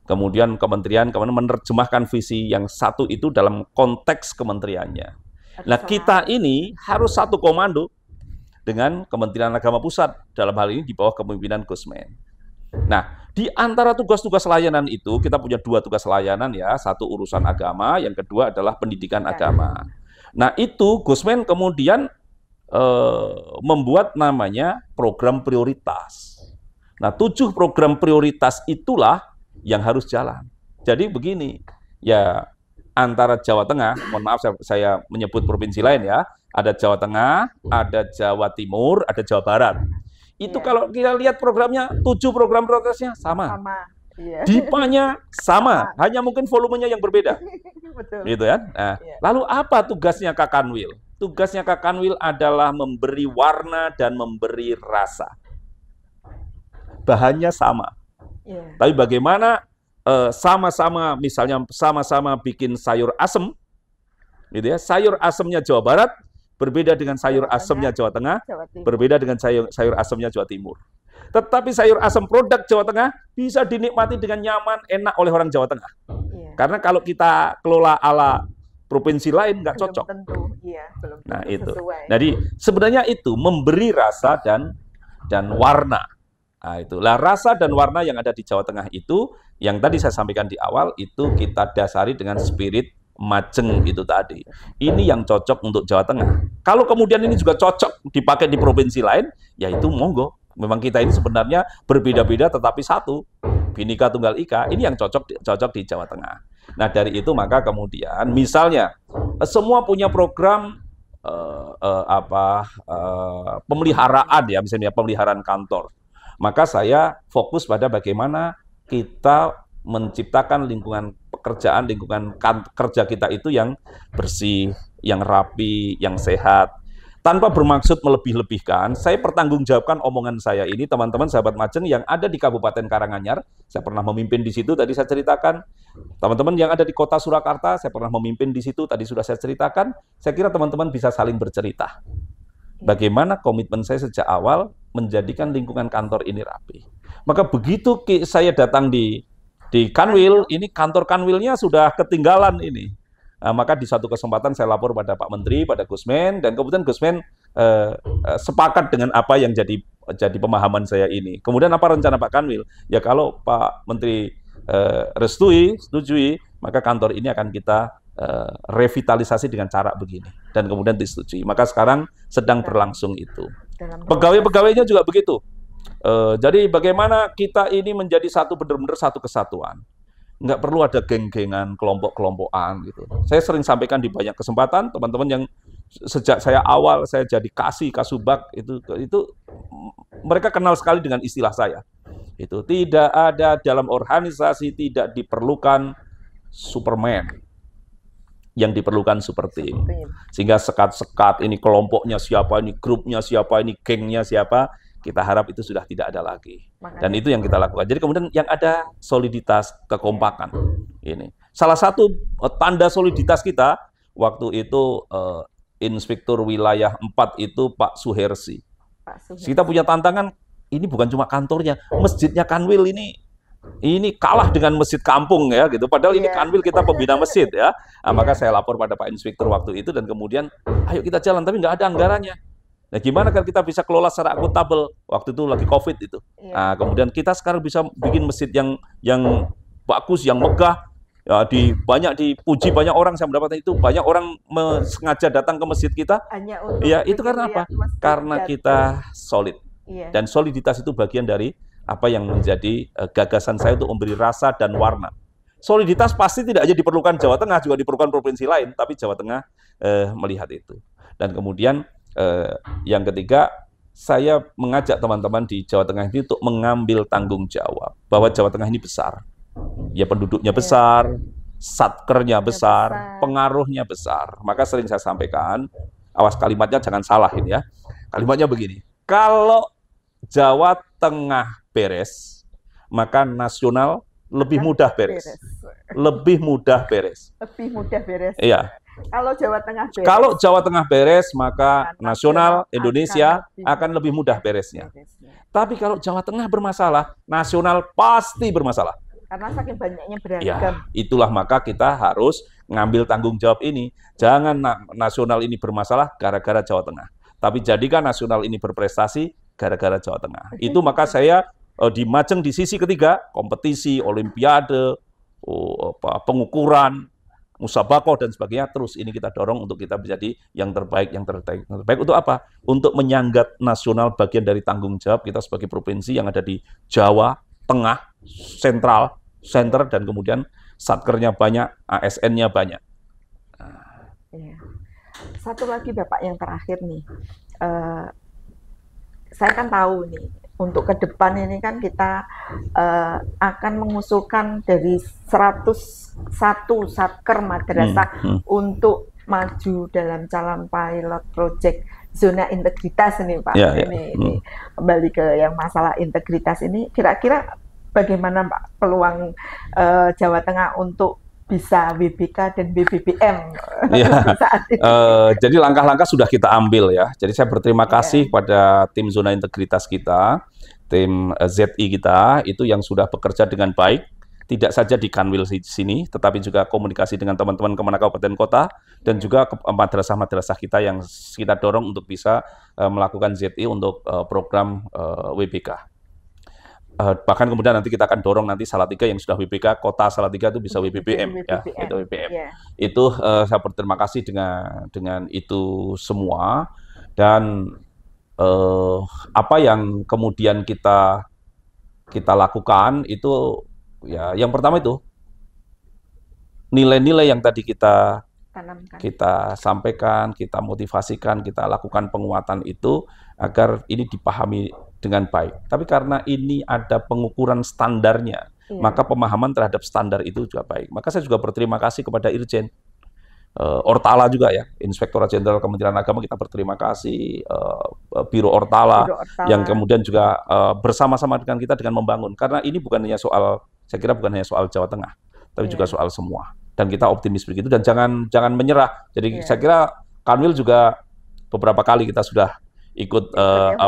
Kemudian kementerian menerjemahkan visi yang satu itu dalam konteks kementeriannya. Nah, kita ini harus satu komando dengan Kementerian Agama Pusat, dalam hal ini di bawah kepemimpinan Gusmen. Nah, di antara tugas-tugas layanan itu, kita punya 2 tugas layanan ya, satu urusan agama, yang kedua adalah pendidikan agama. Nah, itu Gusmen kemudian membuat namanya program prioritas. Nah, 7 program prioritas itulah yang harus jalan. Jadi begini, ya antara Jawa Tengah, mohon maaf saya menyebut provinsi lain ya, ada Jawa Tengah, ada Jawa Timur, ada Jawa Barat. Itu kalau kita lihat programnya, 7 program prioritasnya sama. DIPA-nya sama, hanya mungkin volumenya yang berbeda. Betul. Gitu ya. Nah, lalu apa tugasnya Kakanwil? Tugasnya Kakanwil adalah memberi warna dan memberi rasa. Bahannya sama. Tapi bagaimana sama-sama, misalnya sama-sama bikin sayur asem, gitu ya. Sayur asemnya Jawa Barat berbeda dengan sayur asemnya Jawa Tengah, berbeda dengan sayur asemnya Jawa Timur. Tetapi sayur asem produk Jawa Tengah bisa dinikmati dengan nyaman, enak oleh orang Jawa Tengah. Karena kalau kita kelola ala provinsi lain nggak cocok. Nah itu. Jadi sebenarnya itu memberi rasa dan warna. Nah, itulah rasa dan warna yang ada di Jawa Tengah itu, yang tadi saya sampaikan di awal, itu kita dasari dengan spirit Majeng itu tadi. Ini yang cocok untuk Jawa Tengah. Kalau kemudian ini juga cocok dipakai di provinsi lain, ya itu monggo. Memang kita ini sebenarnya berbeda-beda tetapi satu. Bhinneka Tunggal Ika, ini yang cocok di Jawa Tengah. Nah, dari itu maka kemudian misalnya semua punya program pemeliharaan ya, misalnya pemeliharaan kantor. Maka saya fokus pada bagaimana kita menciptakan lingkungan pekerjaan, lingkungan kerja kita itu yang bersih, yang rapi, yang sehat. Tanpa bermaksud melebih-lebihkan, saya pertanggungjawabkan omongan saya ini, teman-teman sahabat Majeng yang ada di Kabupaten Karanganyar, saya pernah memimpin di situ, tadi saya ceritakan. Teman-teman yang ada di Kota Surakarta, saya pernah memimpin di situ, tadi sudah saya ceritakan. Saya kira teman-teman bisa saling bercerita. Bagaimana komitmen saya sejak awal menjadikan lingkungan kantor ini rapi. Maka begitu saya datang di Kanwil, ini kantor Kanwilnya sudah ketinggalan ini. Nah, maka di satu kesempatan saya lapor pada Pak Menteri, pada Gusmen, dan kemudian Gusmen sepakat dengan apa yang jadi pemahaman saya ini. Kemudian apa rencana Pak Kanwil? Ya kalau Pak Menteri setujui, maka kantor ini akan kita revitalisasi dengan cara begini. Dan kemudian disetujui. Maka sekarang sedang berlangsung itu. Pegawai-pegawainya juga begitu. Jadi bagaimana kita ini menjadi benar-benar satu kesatuan. Nggak perlu ada geng-gengan, kelompok-kelompokan gitu. Saya sering sampaikan di banyak kesempatan, teman-teman yang sejak saya awal saya jadi Kasubag itu mereka kenal sekali dengan istilah saya. Itu tidak ada dalam organisasi, tidak diperlukan Superman. Yang diperlukan super team. Sehingga sekat-sekat ini kelompoknya siapa, ini grupnya siapa, ini gengnya siapa, kita harap itu sudah tidak ada lagi. Dan itu yang kita lakukan. Jadi kemudian yang ada soliditas, kekompakan. Ini salah satu tanda soliditas kita waktu itu Inspektur Wilayah 4 itu Pak Suhersi. Kita punya tantangan, ini bukan cuma kantornya, masjidnya Kanwil ini kalah dengan masjid kampung ya gitu. Padahal ini Kanwil kita pembina masjid ya. Nah, maka saya lapor pada Pak Inspektur waktu itu dan kemudian ayo kita jalan, tapi nggak ada anggarannya. Nah, gimana kan kita bisa kelola secara akuntabel? Waktu itu lagi COVID itu. Nah, kemudian kita sekarang bisa bikin masjid yang bagus, yang megah. Ya, banyak dipuji banyak orang, saya mendapatkan itu banyak orang sengaja datang ke masjid kita. Ya, itu karena apa? Karena kita solid. Dan soliditas itu bagian dari apa yang menjadi gagasan saya untuk memberi rasa dan warna. Soliditas pasti tidak hanya diperlukan Jawa Tengah, juga diperlukan provinsi lain, tapi Jawa Tengah melihat itu. Dan kemudian yang ketiga, saya mengajak teman-teman di Jawa Tengah ini untuk mengambil tanggung jawab bahwa Jawa Tengah ini besar. Ya penduduknya besar, satkernya besar, pengaruhnya besar. Maka sering saya sampaikan, awas kalimatnya jangan salah ini ya. Kalimatnya begini, kalau Jawa Tengah beres, maka nasional lebih mudah beres. Lebih mudah beres. Lebih mudah beres. Iya. Kalau Jawa Tengah beres. Kalau Jawa Tengah beres, maka nasional Indonesia akan akan lebih mudah beresnya. Tapi kalau Jawa Tengah bermasalah, nasional pasti bermasalah. Karena saking banyaknya beragam. Ya, itulah maka kita harus ngambil tanggung jawab ini. Jangan nasional ini bermasalah gara-gara Jawa Tengah. Tapi jadikan nasional ini berprestasi gara-gara Jawa Tengah. Itu maka saya di Majeng di sisi ketiga, kompetisi, olimpiade, pengukuran, musabakoh dan sebagainya, terus ini kita dorong untuk kita menjadi yang terbaik. Yang terbaik untuk apa? Untuk menyanggat nasional bagian dari tanggung jawab kita sebagai provinsi yang ada di Jawa Tengah, center, dan kemudian satkernya banyak, ASN-nya banyak. Iya. Satu lagi Bapak yang terakhir nih, saya kan tahu nih, untuk ke depan ini kan kita akan mengusulkan dari 101 satker madrasah untuk maju dalam calon pilot project zona integritas ini Pak. Ini kembali ke yang masalah integritas ini, kira-kira bagaimana Pak peluang Jawa Tengah untuk bisa WBK dan BBBM saat ini? Jadi langkah-langkah sudah kita ambil ya. Jadi saya berterima kasih pada tim zona integritas kita, tim ZI kita, itu yang sudah bekerja dengan baik. Tidak saja di Kanwil sini, tetapi juga komunikasi dengan teman-teman Kemenak Kabupaten Kota, dan juga madrasah-madrasah kita yang kita dorong untuk bisa melakukan ZI untuk program WBK. Bahkan kemudian nanti kita akan dorong nanti Salatiga yang sudah WBK, kota Salatiga itu bisa WBBM, ya, itu WBBM. Itu saya berterima kasih dengan itu semua, dan apa yang kemudian kita lakukan itu ya, yang pertama itu nilai-nilai yang tadi kita sampaikan, kita motivasikan, kita lakukan penguatan itu agar ini dipahami dengan baik. Tapi karena ini ada pengukuran standarnya, maka pemahaman terhadap standar itu juga baik. Maka saya juga berterima kasih kepada Irjen Ortala juga ya, Inspektorat Jenderal Kementerian Agama, kita berterima kasih, Biro Ortala, yang kemudian juga bersama-sama dengan kita dengan membangun. Karena ini bukan hanya soal, saya kira bukan hanya soal Jawa Tengah, tapi juga soal semua. Dan kita optimis begitu, dan jangan menyerah. Jadi saya kira Kanwil juga beberapa kali kita sudah ikut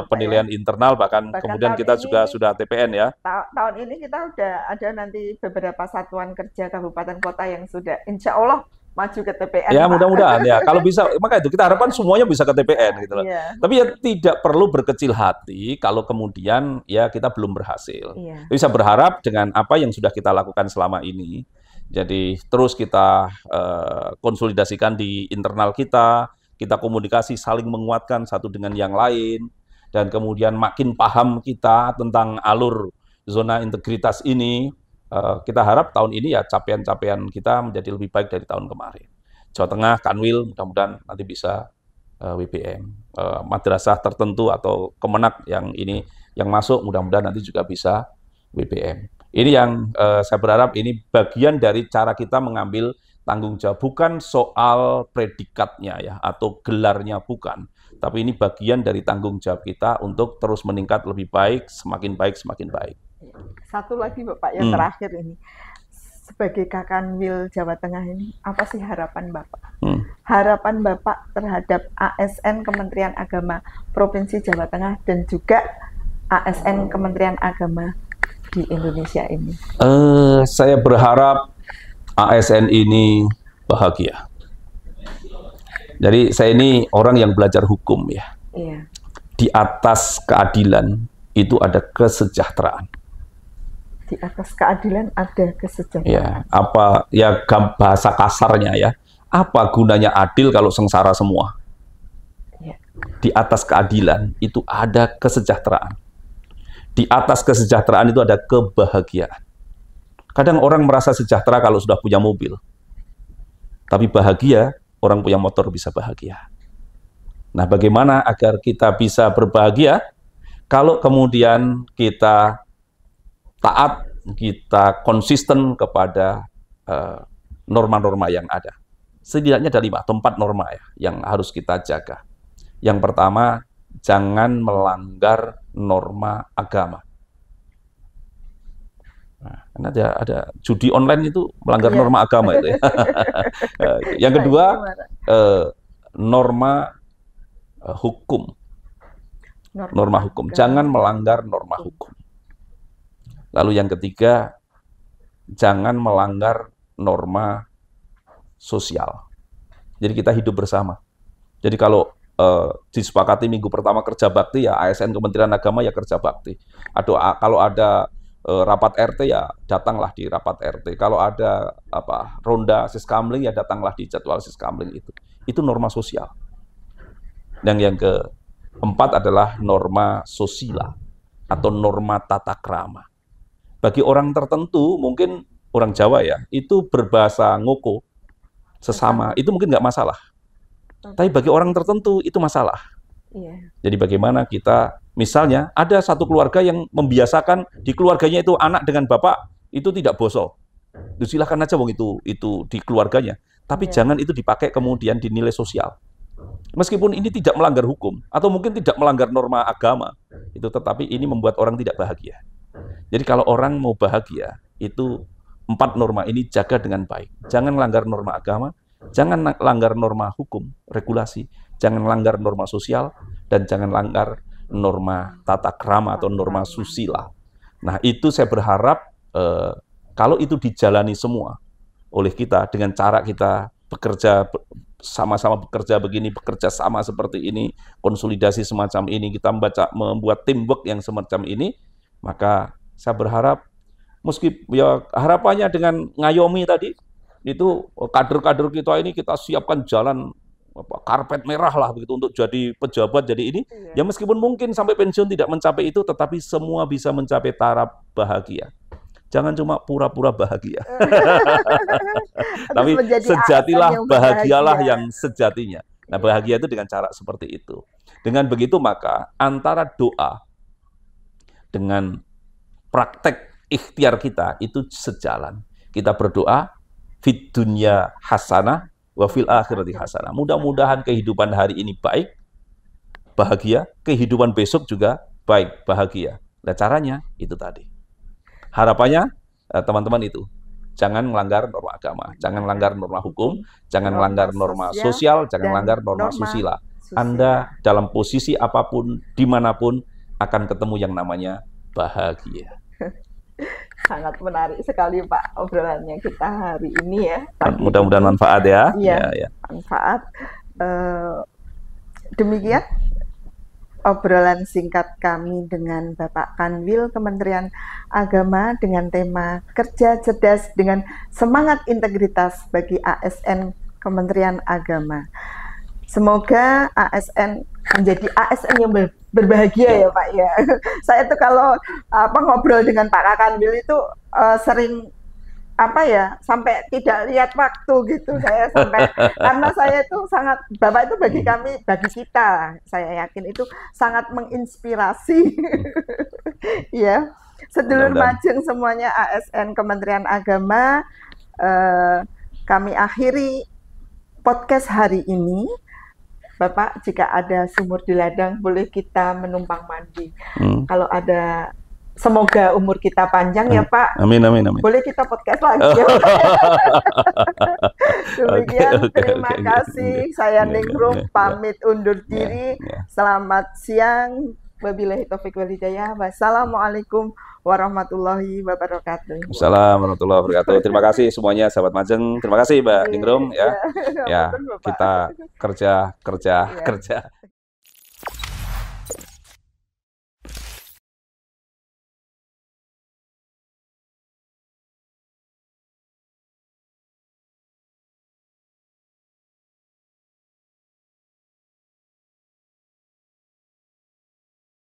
penilaian internal, bahkan kemudian kita juga sudah TPN ya. Tahun ini kita udah ada nanti beberapa satuan kerja kabupaten kota yang sudah insya Allah maju ke TPN. Ya mudah-mudahan ya, kalau bisa, maka itu kita harapkan semuanya bisa ke TPN gitu loh. Tapi ya tidak perlu berkecil hati kalau kemudian ya kita belum berhasil. Bisa berharap dengan apa yang sudah kita lakukan selama ini. Jadi terus kita konsolidasikan di internal kita komunikasi saling menguatkan satu dengan yang lain, dan kemudian makin paham kita tentang alur zona integritas ini. Kita harap tahun ini ya capaian-capaian kita menjadi lebih baik dari tahun kemarin. Jawa Tengah, Kanwil, mudah-mudahan nanti bisa WBM. Madrasah tertentu atau Kemenak yang ini yang masuk, mudah-mudahan nanti juga bisa WBM. Ini yang saya berharap ini bagian dari cara kita mengambil tanggung jawab, bukan soal predikatnya ya atau gelarnya, bukan, tapi ini bagian dari tanggung jawab kita untuk terus meningkat lebih baik, semakin baik, semakin baik. Satu lagi Bapak yang terakhir ini, sebagai Kakanwil Jawa Tengah ini, apa sih harapan Bapak? Harapan Bapak terhadap ASN Kementerian Agama Provinsi Jawa Tengah dan juga ASN Kementerian Agama di Indonesia ini? Saya berharap ASN ini bahagia. Jadi saya ini orang yang belajar hukum ya. Di atas keadilan itu ada kesejahteraan. Di atas keadilan ada kesejahteraan. Ya, apa ya bahasa kasarnya ya? Apa gunanya adil kalau sengsara semua? Di atas keadilan itu ada kesejahteraan. Di atas kesejahteraan itu ada kebahagiaan. Kadang orang merasa sejahtera kalau sudah punya mobil. Tapi bahagia, orang punya motor bisa bahagia. Nah, bagaimana agar kita bisa berbahagia? Kalau kemudian kita taat, kita konsisten kepada norma-norma yang ada. Setidaknya ada 5 atau 4 norma ya, yang harus kita jaga. Yang pertama, jangan melanggar norma agama. Nah, karena ada judi online itu melanggar Iya. norma agama itu ya. Yang Nah, kedua, ini gimana? norma hukum. Norma hukum. Jangan melanggar norma hukum. Lalu yang ketiga, jangan melanggar norma sosial. Jadi kita hidup bersama. Jadi kalau disepakati minggu pertama kerja bakti, ya ASN Kementerian Agama ya kerja bakti. Kalau ada rapat RT ya datanglah di rapat RT. Kalau ada ronda siskamling ya datanglah di jadwal siskamling itu. Itu norma sosial. Dan yang keempat adalah norma sosial atau norma tata krama. Bagi orang tertentu, mungkin orang Jawa ya, itu berbahasa ngoko sesama, itu mungkin nggak masalah. Tapi bagi orang tertentu itu masalah. Iya. Jadi bagaimana kita, misalnya ada satu keluarga yang membiasakan di keluarganya itu anak dengan bapak itu tidak boso. Silakan aja wong itu di keluarganya. Tapi jangan itu dipakai kemudian dinilai sosial. Meskipun ini tidak melanggar hukum atau mungkin tidak melanggar norma agama, itu tetapi ini membuat orang tidak bahagia. Jadi kalau orang mau bahagia, itu 4 norma ini jaga dengan baik. Jangan langgar norma agama, jangan langgar norma hukum, regulasi, jangan langgar norma sosial, dan jangan langgar norma tata krama atau norma susila. Nah, itu saya berharap kalau itu dijalani semua oleh kita dengan cara kita bekerja sama-sama begini, bekerja sama seperti ini, konsolidasi semacam ini, kita membuat teamwork yang semacam ini, maka saya berharap ya harapannya dengan ngayomi tadi itu kader-kader kita ini kita siapkan jalan karpet merah lah begitu untuk jadi pejabat jadi ini. Ya meskipun mungkin sampai pensiun tidak mencapai itu, tetapi semua bisa mencapai taraf bahagia. Jangan cuma pura-pura bahagia. Tapi sejatilah bahagialah yang sejatinya. Nah, bahagia itu dengan cara seperti itu. Dengan begitu maka antara doa dengan praktek ikhtiar kita itu sejalan. Kita berdoa fid dunya hasanah wa fil akhirati hasanah. Mudah-mudahan kehidupan hari ini baik, bahagia, kehidupan besok juga baik, bahagia. Nah, caranya itu tadi. Harapannya teman-teman itu jangan melanggar norma agama, jangan melanggar norma hukum, jangan melanggar norma sosial, jangan melanggar norma susila. Anda dalam posisi apapun, dimanapun akan ketemu yang namanya bahagia. Sangat menarik sekali Pak obrolannya kita hari ini ya. Mudah-mudahan manfaat ya. Iya, manfaat. Demikian obrolan singkat kami dengan Bapak Kanwil Kementerian Agama dengan tema Kerja Cerdas dengan Semangat Integritas bagi ASN Kementerian Agama. Semoga ASN menjadi ASN yang berbahagia ya Pak ya. Saya tuh kalau ngobrol dengan Pak Kanwil itu sering sampai tidak lihat waktu gitu. Saya sampai karena saya itu sangat Bapak itu bagi kita saya yakin itu sangat menginspirasi. Ya, sedulur majeng semuanya ASN Kementerian Agama, kami akhiri podcast hari ini. Bapak, jika ada sumur di ladang boleh kita menumpang mandi. Kalau ada, semoga umur kita panjang ya Pak. Amin, amin, amin. Boleh kita podcast lagi ya Pak. Demikian, terima kasih. Saya Ningrum pamit undur diri. Selamat siang. Wabillahi taufiq wal hidayah. Wassalamualaikum warahmatullahi wabarakatuh. Assalamualaikum warahmatullahi wabarakatuh. Terima kasih semuanya sahabat Majeng. Terima kasih Mbak Ningrum ya. Ya, kita kerja.